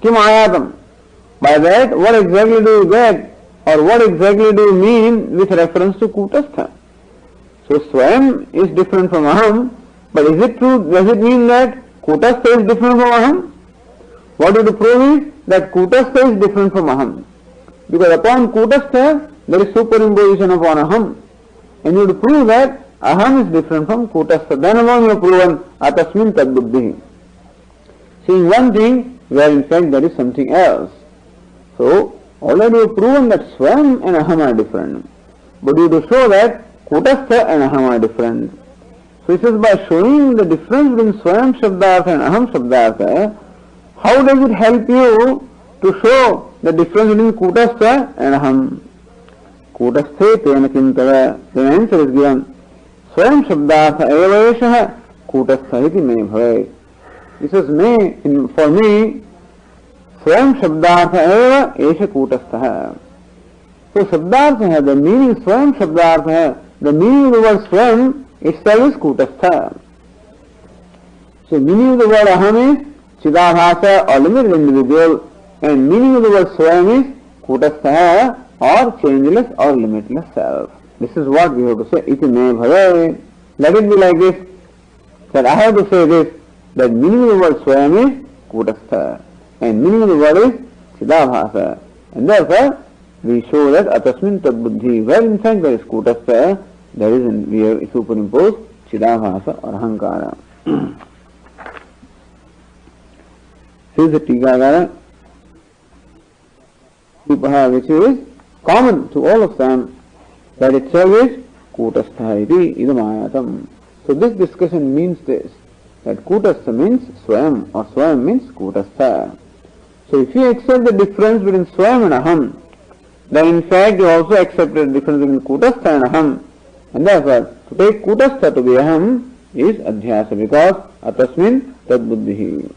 kim ayatam. By that, what exactly do you get or what exactly do you mean with reference to kutastha? So swayam is different from aham, but is it true, does it mean that kutastha is different from aham? What you have to prove is that kutastha is different from aham. Because upon kutastha there is superimposition upon aham. And you have to prove that aham is different from kutastha. Then alone you have proven atasmin tad buddhi. Seeing one thing where in fact there is something else. So already you have proven that swayam and aham are different. But you have to show that kutastha and aham are different. So it says by showing the difference between swayam shabdartha and aham shabdartha, how does it help you to show the difference between kutastha and aham? Kutasthe tena kintava. The answer is given. Swayam shabdartha evaishah kutastha iti me bhavet. It says me, for me, स्वयं शब्दार्थ एव एष कूटस्थः. So शब्दार्थ है, the meaning स्वयं शब्दार्थ है, the meaning of the word स्वयं itself is कूटस्थ. So meaning of the word aham is Chidabhasa or limited individual, and meaning of the word swayam is kutastha or changeless or limitless self. This is what we have to say. Iti me bhave. Let it be like this, that I have to say this, that meaning of the word swayam is kutastha and meaning of the word is Chidabhasa. And therefore we show that atasmin tad buddhi, where in fact there is kutastha, there is we have superimposed Chidabhasa or ahankara. This is the Tikagara, which is common to all of them, that itself is Kutastha iti idamayatam. So this discussion means this, that Kutastha means Swayam or Swayam means Kutastha. So if you accept the difference between Swayam and Aham, then in fact you also accept the difference between Kutastha and Aham, and therefore to take Kutastha to be Aham is Adhyasa, because Atasmin Tad Buddhihi.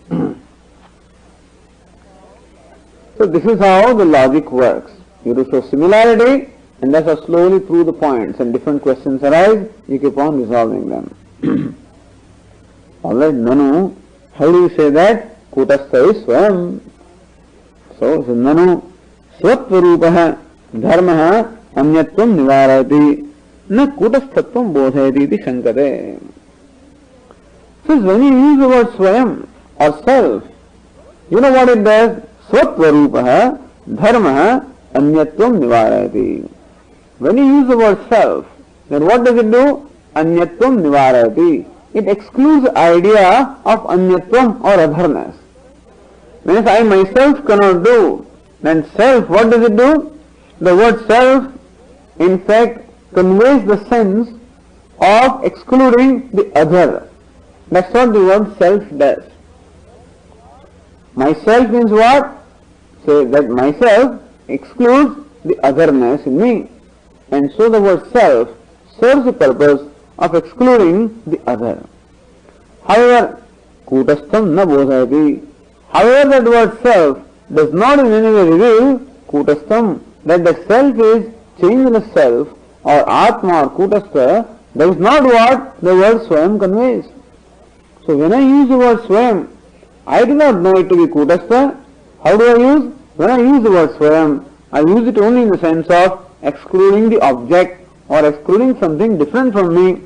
So this is how the logic works. You do show similarity, and that's how slowly prove the points, and different questions arise, you keep on resolving them. Alright, Nanu, how do you say that? Kutastha is Swayam. So Nanu Swatvarupaha Dharmaha Anyatvam Nivarayati Na Kutasthatvam Bodhayati iti Shankate. So when you use the word Swayam or self, you know what it does? Swatvarupaha dharmaha anyatvam nivarayati. When you use the word self, then what does it do? Anyatvam nivarayati. It excludes the idea of anyatvam or otherness. Means I myself cannot do, then self, what does it do? The word self in fact conveys the sense of excluding the other. That's what the word self does. Myself means what? Say that myself excludes the otherness in me. And so the word self serves the purpose of excluding the other. However, Kutastham na bodhayati. However, that word self does not in any way reveal Kutastham, that the self is changeless self or Atma or Kutastha. That is not what the word Swayam conveys. So when I use the word Swayam, I do not know it to be Kutastha. How do I use? When I use the word Swayam, I use it only in the sense of excluding the object or excluding something different from me.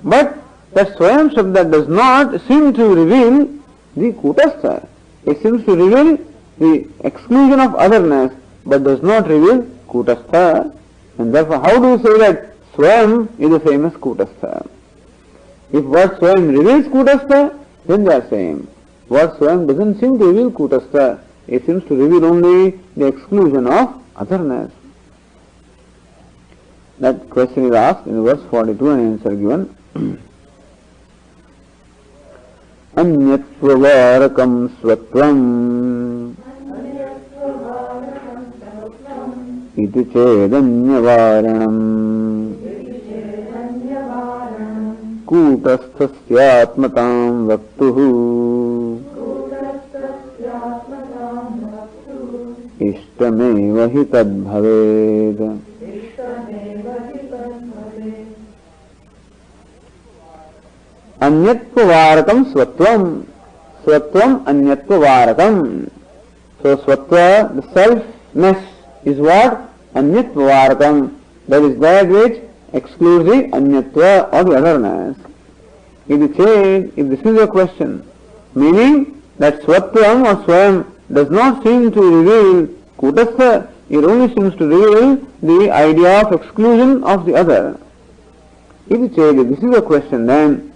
But that Swayam Shabda does not seem to reveal the Kutastha. It seems to reveal the exclusion of otherness, but does not reveal Kutastha. And therefore, how do you say that Swayam is the same as Kutastha? If word Swayam reveals Kutastha, then they are same. Word Swayam doesn't seem to reveal Kutastha. It seems to reveal only the exclusion of otherness. That question is asked in verse 42 and answer given. Anyatvarakam swatvam iti chedanyavaranam kutasthasyatmatam vaktuhu ishtameva hi tadbhaved. Anyatvarakam swatvam. Swatvam anyatvarakam. So swatva, the selfness, is what? Anyatvarakam. That is that which excludes the anyatva or the otherness. If this is a question, meaning that swatvam or swayam does not seem to reveal Kutastha, it only seems to reveal the idea of exclusion of the other. If this is a question, then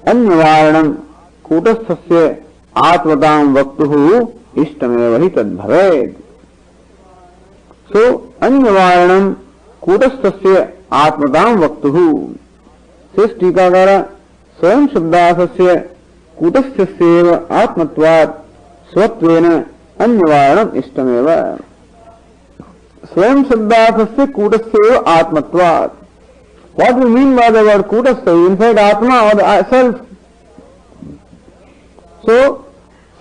Anyavaranam Kutasthasya Atmadam Vaktuhu Ishtameva hi tadbhaved. So, Anyavaranam Kutasthasya Atmadam Vaktuhu. Says Tikagara, Swayam Shabdasasya Kutasthasya Atmatvat Swatvena Anyavaranam Ishtameva. Swayam Shabdasasya Kutasthasya Atmatvat. What we mean by the word Kutastha is in fact Atma or the self. So,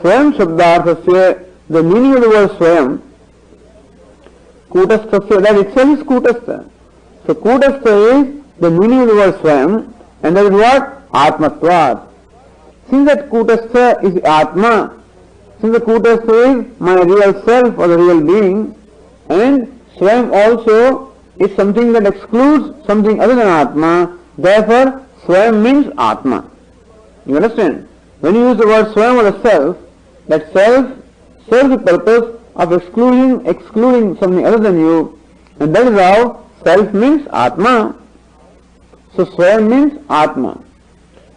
Swayam Shabdarthasya the meaning of the word Swayam, Kutasthasya, that itself is Kutastha. So Kutastha is the meaning of the word Swayam, and that is what? Atmatvat. Since that Kutastha is Atma, since the Kutastha is my real self or the real being, and Swayam also is something that excludes something other than Atma, therefore Swayam means Atma. You understand? When you use the word Swayam or the self, that self serves the purpose of excluding something other than you, and that is how self means Atma. So Swayam means Atma.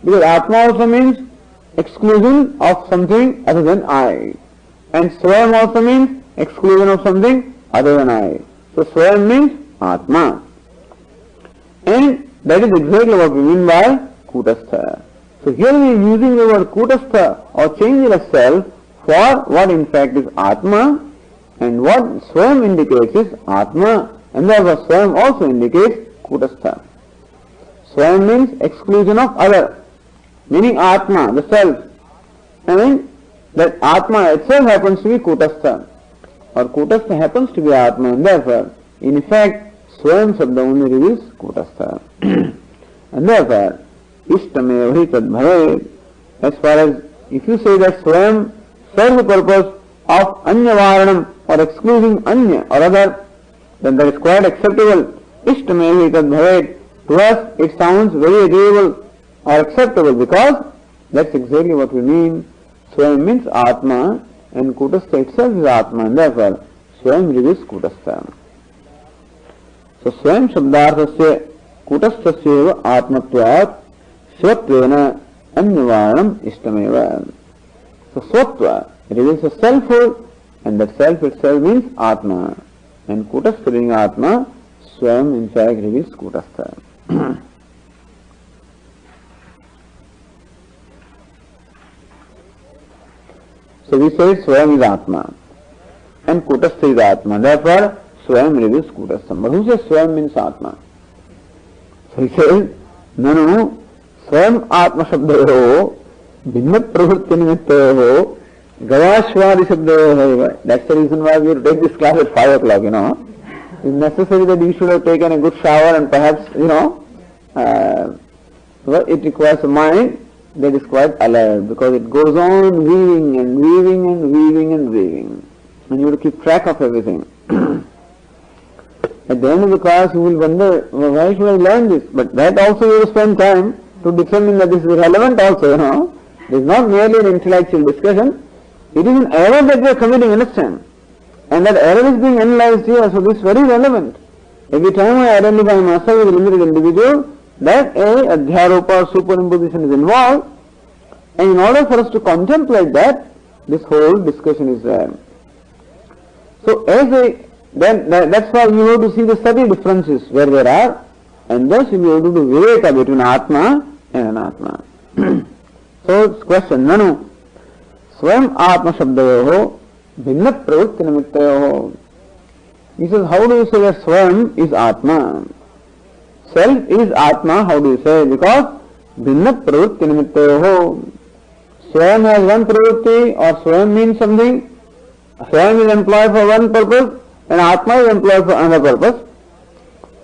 Because Atma also means exclusion of something other than I. And Swayam also means exclusion of something other than I. So Swayam means Atma. And that is exactly what we mean by Kutastha. So here we are using the word Kutastha or changeless self for what in fact is Atma, and what Swayam indicates is Atma, and therefore Swayam also indicates Kutastha. Swayam means exclusion of other, meaning Atma, the self, and that Atma itself happens to be Kutastha, or Kutastha happens to be Atma, and therefore in effect Swayam Sabda only reveals Kutastha. And therefore Ishtameva hi tad bhavet, as far as if you say that Swayam serves the purpose of Anya Varanam or excluding Anya or other, then that is quite acceptable. Ishtameva hi tad bhavet, to us it sounds very agreeable or acceptable, because that's exactly what we mean. Swayam means Atma, and Kutastha itself is Atma, and therefore Swayam reveals Kutastha. So Swayam Shabdarthasya Kutasthasya eva Atmatvat Swatvena Anyavanam Ishtameva. So Swatva reveals a selfhood, and that self itself means Atma, and Kutastha being Atma, Swayam in fact reveals Kutastha. So we say Swayam is Atma and Kutastha is Atma, therefore Swayam reveals Kutastha. But who says Swayam means Atma? So he says, no, Swayam Atma Shabdayo Bhinna Pravritti Nimittayo Gavashwadi Shabdayo. That's the reason why we have to take this class at 5 o'clock, It's necessary that you should have taken a good shower and perhaps, it requires a mind that is quite alert, because it goes on weaving and weaving and weaving and weaving, and you have to keep track of everything. At the end of the class you will wonder, why should I learn this? But that also you will spend time to determine that this is relevant also, It is not merely an intellectual discussion, it is an error that we are committing, understand? And that error is being analyzed here, so this is very relevant. Every time I identify myself as a limited individual, that a adhyaropa or superimposition is involved, and in order for us to contemplate that, this whole discussion is there. So that's why you have to see the subtle differences where there are, and thus you will be able to do viveka between Atma and Anatma. So it's question, Nanu, Swayam Atma Shabdayoho Bhinna Pravritti Nimittayoho. He says, how do you say that Swayam is Atma? Self is Atma, how do you say? Because Bhinna Pravritti Nimittayoho. Swayam has one pravritti, or Swayam means something. Swayam is employed for one purpose, and Atma is employed for another purpose.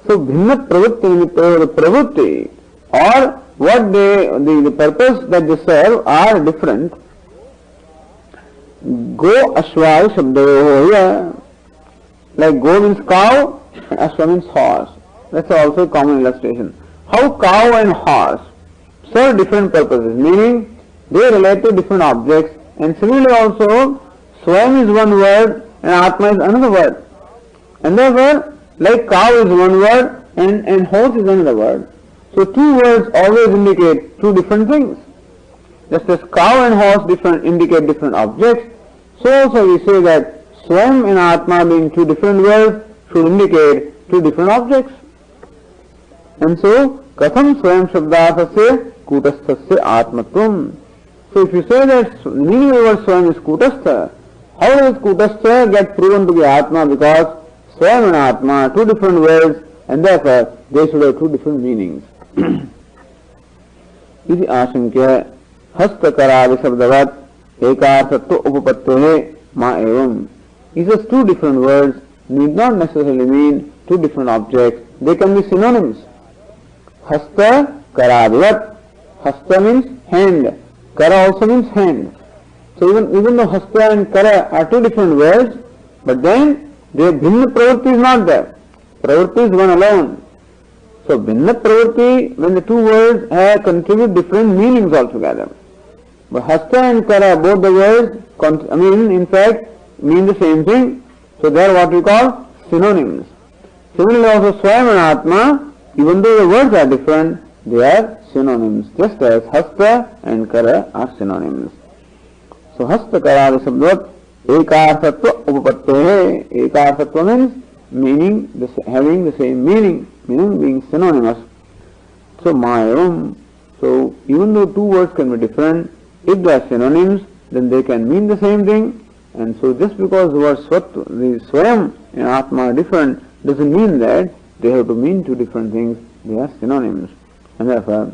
So Bhinna Pravritti Nimittayoho, the pravritti, or what the purpose that they serve are different. Go Ashwai Shabdayoho here. Like go means cow, and Ashwa means horse. That's also a common illustration. How cow and horse serve different purposes, meaning they relate to different objects, and similarly also Swayam is one word and Atma is another word. And therefore, like cow is one word and horse is another word. So two words always indicate two different things. Just as cow and horse indicate different objects, so also we say that Swayam and Atma being two different words should indicate two different objects. And so, Katham Swayam Shabdāthasya Kutasthasya Atmatvam. So if you say that the meaning of the word Swayam is Kutastha, how does Kutastha get proven to be Atma? Because Swayam and Atma, two different words, and therefore they should have two different meanings. Iti Ashankya Hastakara Vishabdavat Ekarthatva Upapattehe ma evam. He says two different words need not necessarily mean two different objects. They can be synonyms. Hasta, karadivat. Hasta means hand. Kara also means hand. So even though hasta and kara are two different words, but then their bhinna pravritti is not there. Pravritti is one alone. So bhinna pravritti, when the two words contribute different meanings altogether. But hasta and kara, both the words, in fact, mean the same thing. So they are what we call synonyms. Similarly also Swam and Atma, even though the words are different, they are synonyms, just as hasta and kara are synonyms. So hasta kara sabdat ekarthatva upapattehe. Ekarthatva means meaning, having the same meaning being synonymous. So mayam. So even though two words can be different, if they are synonyms, then they can mean the same thing. And so just because the word the Swayam and Atma are different, doesn't mean that they have to mean two different things. They are synonyms. And therefore,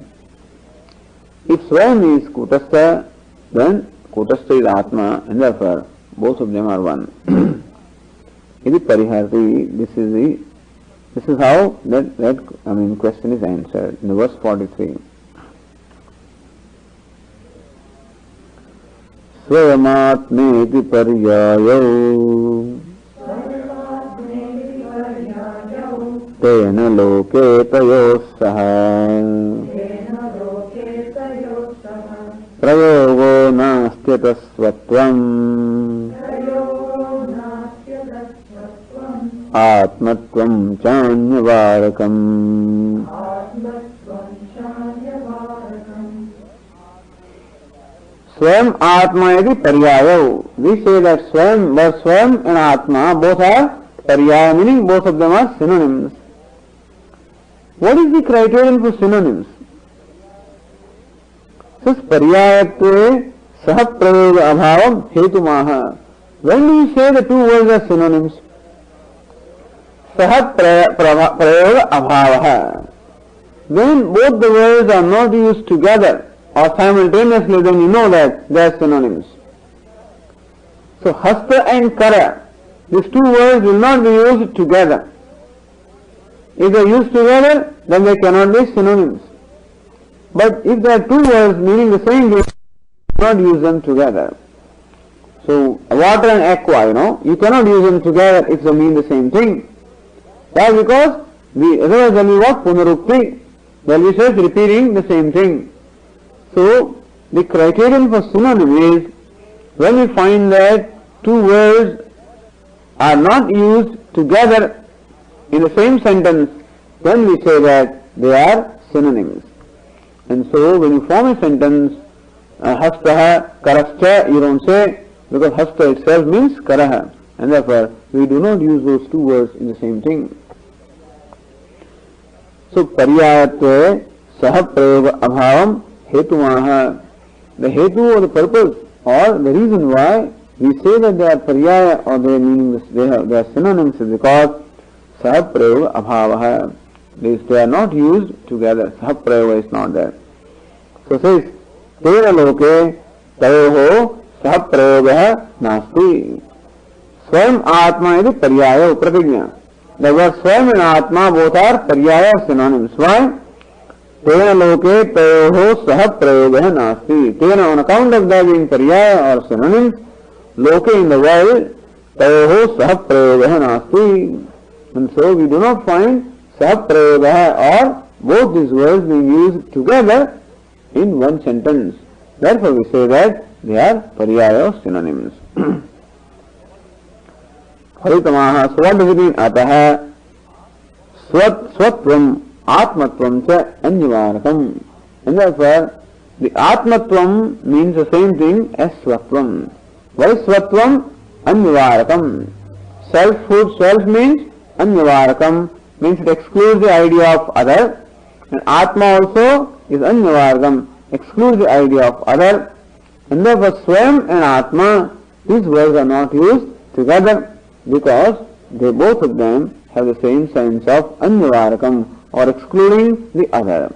if Swayam is Kutastha, then Kutastha is Atma, and therefore both of them are one. Iti Pariharti, this is how that question is answered in the verse 43. Swayamatmeti paryayo tena loke tayosaha prayogo nastyata svatvam atmatvam chanyavarakam. Swam Atma iti paryayo. We say that both Swam and Atma both are paryaya, meaning both of them are synonyms. What is the criterion for synonyms? Says paryayatve sahaprayoga abhavam hetumaha. When do you say the two words are synonyms? Sahaprayoga abhavaha. When both the words are not used together or simultaneously, then you know that they are synonyms. So hasta and kara, these two words will not be used together. If they are used together, then they cannot be synonyms. But if there are two words meaning the same thing, you cannot use them together. So water and aqua, you cannot use them together if they mean the same thing. Why? Because otherwise there will be what? Punarukti. There will be just repeating the same thing. So the criterion for synonym is when we find that two words are not used together in the same sentence, then we say that they are synonyms. And so when you form a sentence, hastaha, karascha, you don't say, because hasta itself means karaha, and therefore we do not use those two words in the same thing. So paryayatve sahaprayoga abhavam hetumaha. The hetu or the purpose or the reason why we say that they are paryaya or they are meaningless, they are synonyms is because sahaprayoga abhavaha. They are not used together. Sahaprayoga is not there. So says, tena loke tayoho sahaprayoga nasti. Swam Atma is paryaya pratigna. The word Swam and Atma both are paryaya synonyms. Why? Tena loke tayoho sahaprayoga nasti. Tena, on account of that being paryaya or synonyms, loke in the world, tayoho sahaprayoga nasti. And so we do not find sahaprayoga or both these words being used together in one sentence. Therefore we say that they are paryaya or synonyms. Haritamaha. So what does it mean? Ataha swatvam atmatvam cha anyavarkam. And therefore the atmatvam means the same thing as swatvam. Why swatvam? Anyavarkam. Selfhood, self means anyavarkam, means it excludes the idea of other, and atma also is anyavarkam, excludes the idea of other, and therefore swam and atma, these words are not used together because they both of them have the same sense of anyavarkam or excluding the other.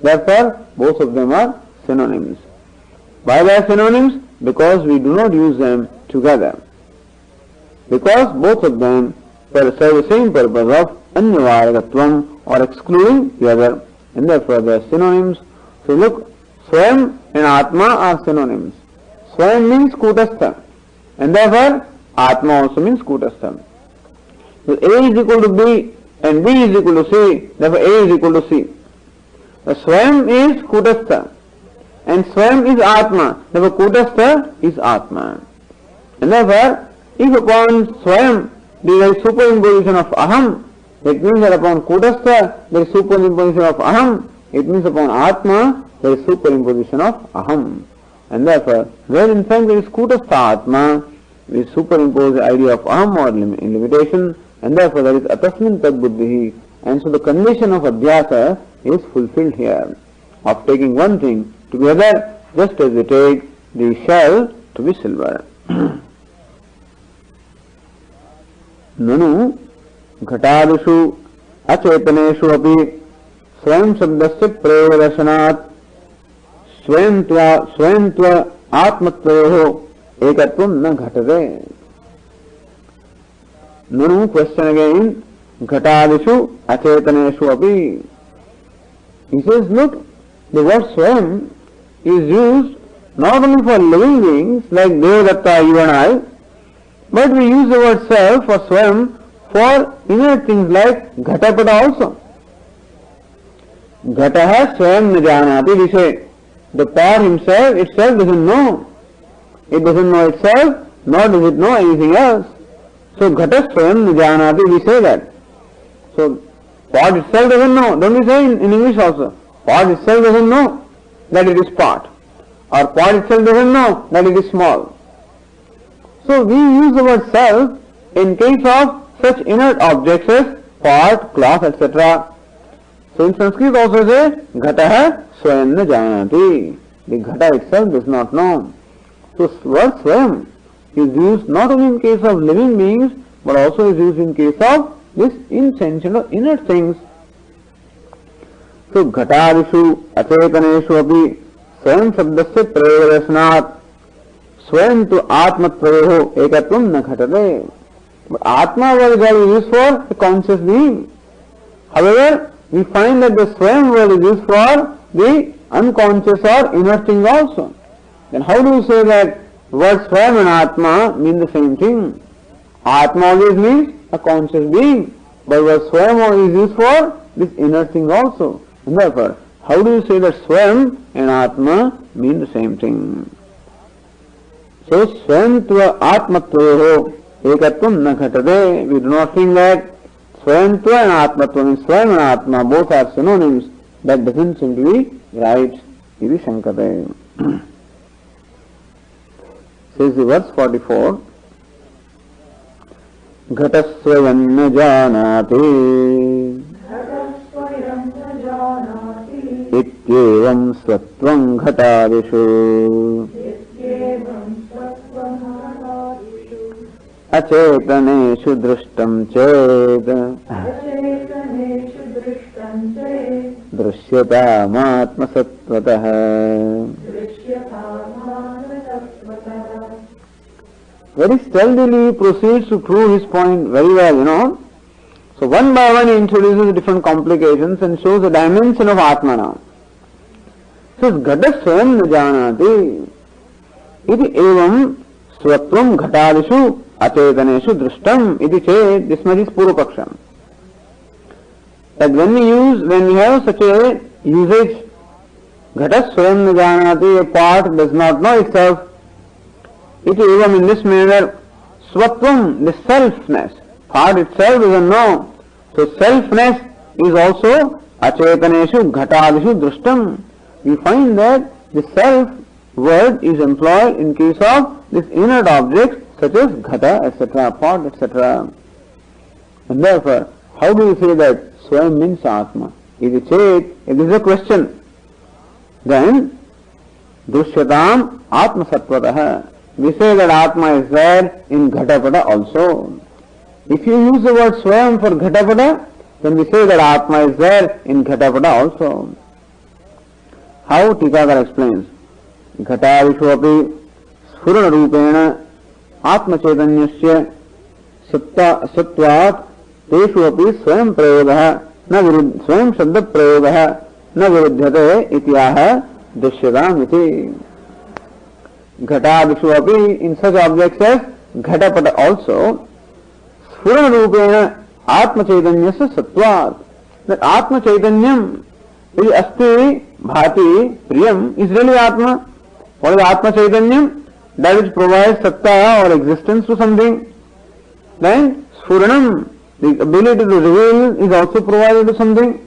Therefore both of them are synonyms. Why they are synonyms? Because we do not use them together, because both of them serve the same purpose of anyavargatvam, or excluding the other, and therefore they are synonyms. So look, Swam and Atma are synonyms. Swam means Kutastha, and therefore Atma also means Kutastha. So A is equal to B and B is equal to C, therefore A is equal to C. The Swam is Kutastha and Swam is Atma, therefore Kutastha is Atma. And therefore, if upon Swam there is superimposition of Aham, it means that upon Kutastha there is superimposition of Aham, it means upon Atma there is superimposition of Aham. And therefore, where in fact there is Kutastha Atma, we superimpose the idea of Aham or limitation, and therefore there is Atasmin Tad Buddhihi. And so the condition of Adhyasa is fulfilled here, of taking one thing to the other, just as we take the shell to be silver. Nanu घटादिषु अचेतनेषु अपि स्वयं शब्दस्य प्रयोगदर्शनात् स्वयंत्व आत्मत्वयोः एकत्वं न घटते. Nanu, question again, घटादिषु अचेतनेषु अपि. He says, look, the word Swam is used not only for living beings like Devadatta, you and I, but we use the word self or Swam for inert things like Ghatapada also. Ghataha Swam na janati vishe. The pot itself doesn't know. It doesn't know itself, nor does it know anything else. So Ghata Swam na janati, we say that. So pot itself doesn't know. Don't we say in English also? Pot itself doesn't know that it is pot. Or pot itself doesn't know that it is small. So we use the word self in case of such inert objects as pot, cloth, etc. So in Sanskrit also say, Ghataha Swayam na janati. The Ghata itself does not know. So word Swayam is used not only in case of living beings, but also is used in case of this insentient or inert things. So Ghatadishu Achetaneshu api Swayam Shabdasya Prayogasnat Swayam tu Atmatvayoho Ekatvam na ghatate. But Atma word is used for the conscious being. However, we find that the Swayam word is used for the unconscious or inert thing also. Then how do you say that word Swayam and Atma mean the same thing? Atma always means a conscious being, but word Swayam is used for this inert thing also. And therefore, how do you say that Swayam and Atma mean the same thing? So Swayam tva Atmatvayoho Ekatvam na ghatate. We do not think that Swayamtva and Atmatva means Swayam and Atma both are synonyms. That doesn't seem to be right. Iti Shankate. Says the verse 44. Ghatasvayam na janati ityevam svatvam ghatadishu अचेतनेषु दृष्टं चेत् दृश्यतामात्मसत्त्वतः. Very stealthily proceeds to prove his point very well, So one by one he introduces different complications and shows the dimension of Atma now. Says Ghata Swayam na janati iti evam swatvam ghatadishu Achetaneshu drishtam iti chet. This much is Purvapaksha. That when we have such a usage, Ghata Swayam na janati, a part does not know itself. Iti evam, in this manner, Swatvam, the selfness, part itself doesn't know. So selfness is also Achetaneshu Ghatadishu drishtam. We find that the self word is employed in case of this inert objects such as Ghata, etc., pot, etc. And therefore, how do you say that Swayam means Atma? Iti chet, it is a question. Then, Dushyatam Atma Sattvatah. We say that Atma is there in Ghatapada also. If you use the word Swayam for Ghatapada, then we say that Atma is there in Ghatapada also. How? Tikakara explains. Ghatadishu api Sphurana Rupena आत्मचैतन्यस्य सत्त्वात् तेषु अपि स्वयं प्रयोगः न विरुद्ध स्वयं शब्द प्रयोगः न विरुध्यते इत्याह दृश्यताम् इति। घटादिषु अपि in such objects as घटपट also स्फुरण रूपेण आत्मचैतन्यस्य सत्त्वात्, that आत्मचैतन्यम यदि अस्ति भाति प्रियम is really Atma. What is आत्मचैतन्यम? That which provides satta or existence to something. Then sphuranam, the ability to reveal, is also provided to something.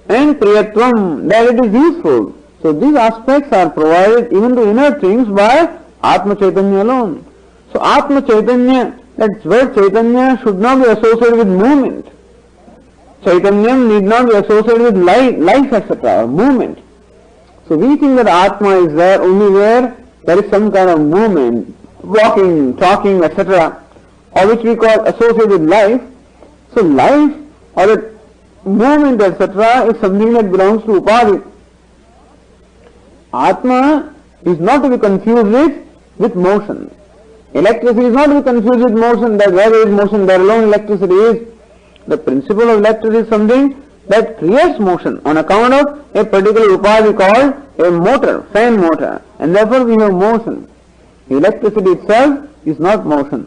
And priyatvam, that it is useful. So these aspects are provided even to inner things by Atma Chaitanya alone. So Atma Chaitanya, that word Chaitanya should not be associated with movement. Chaitanyam need not be associated with life etc. or movement. So we think that Atma is there only where there is some kind of movement, walking, talking, etc., or which we call associated with life. So life or the movement, etc., is something that belongs to Upadhi. Atma is not to be confused with motion. Electricity is not to be confused with motion, that where there is motion, there alone electricity is. The principle of electricity is something that creates motion on account of a particular Upadhi called a motor, fan motor, and therefore we have motion. Electricity itself is not motion.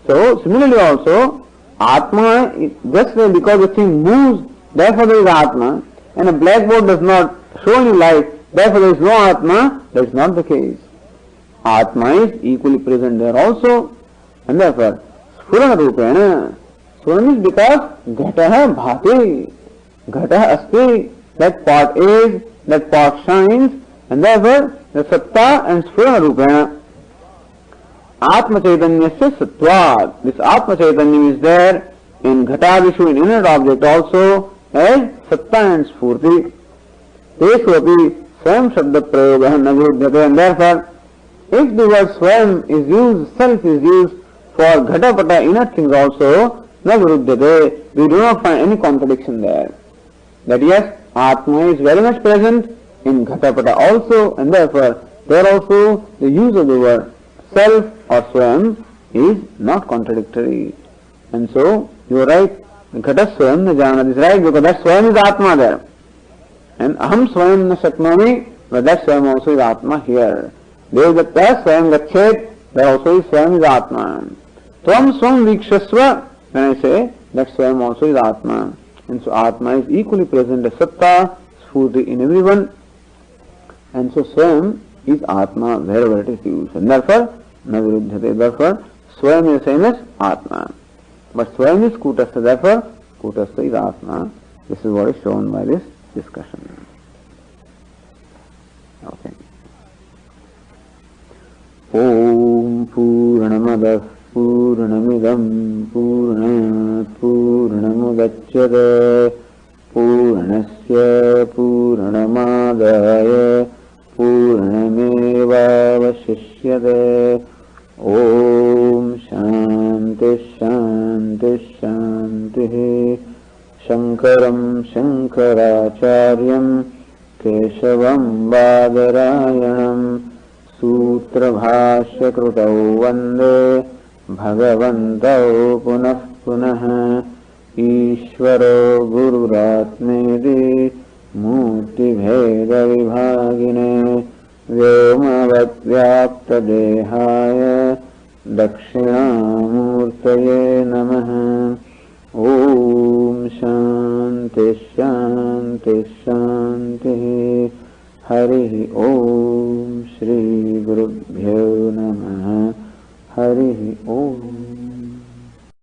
So similarly also, Atma, just because the thing moves, therefore there is Atma, and a blackboard does not show any light, therefore there is no Atma. That is not the case. Atma is equally present there also, and therefore Sphurana Rupena. Sphurana is because Ghataha Bhati, Ghataha Asti, that part is, that part shines, and therefore the Satta and Sphurana Rupena. Atma Chaitanyasya Sattvat. This Atma Chaitanya is there in Ghatadishu, in inert object also, as Satta and Sphurti. Teshu api Swam Shabda Prayogah na viruddhate, and therefore, if the word Swam is used, self is used for Ghatapata inert things also, na viruddhate, we do not find any contradiction there. That yes, Atma is very much present in Ghatapata also, and therefore, there also the use of the word self or Swam is not contradictory. And so, you are right, Ghata Swam na Janat is right, because that Swam is Atma there. And Aham Swam na Shakmani, but that Swam also is Atma here. Devdatta Swam Gachet, there also is Swam is Atma. Tvam Swam Vikshasva, when I say that Swam also is Atma. And so Atma is equally present as Satta, Sphurti in everyone. And so Swam is Atma wherever it is used. And therefore, na viruddhate. Therefore, Swam is the same as Atma. But Swam is Kutastha, therefore, Kutastha is Atma. This is what is shown by this discussion. Okay. Om Purnamadah Purnamidam Purnat Purnamudachyate Purnasya Purnamadaya Purnamevavashishyate. Om Shanti Shanti Shanti. Shankaram Shankaracharyam Keshavam Badarayanam Sutra Bhashya Krutau Vande Bhagavantau Punah Punah Ishvaro Gururatmedi Murti Bheda Vibhagine Vyomavad Vyapta Dehaya Dakshinamurtaye Namaha. Om Shanti Shanti Shanti. Hari Om Shri Gurubhyo Namaha. Hari Om.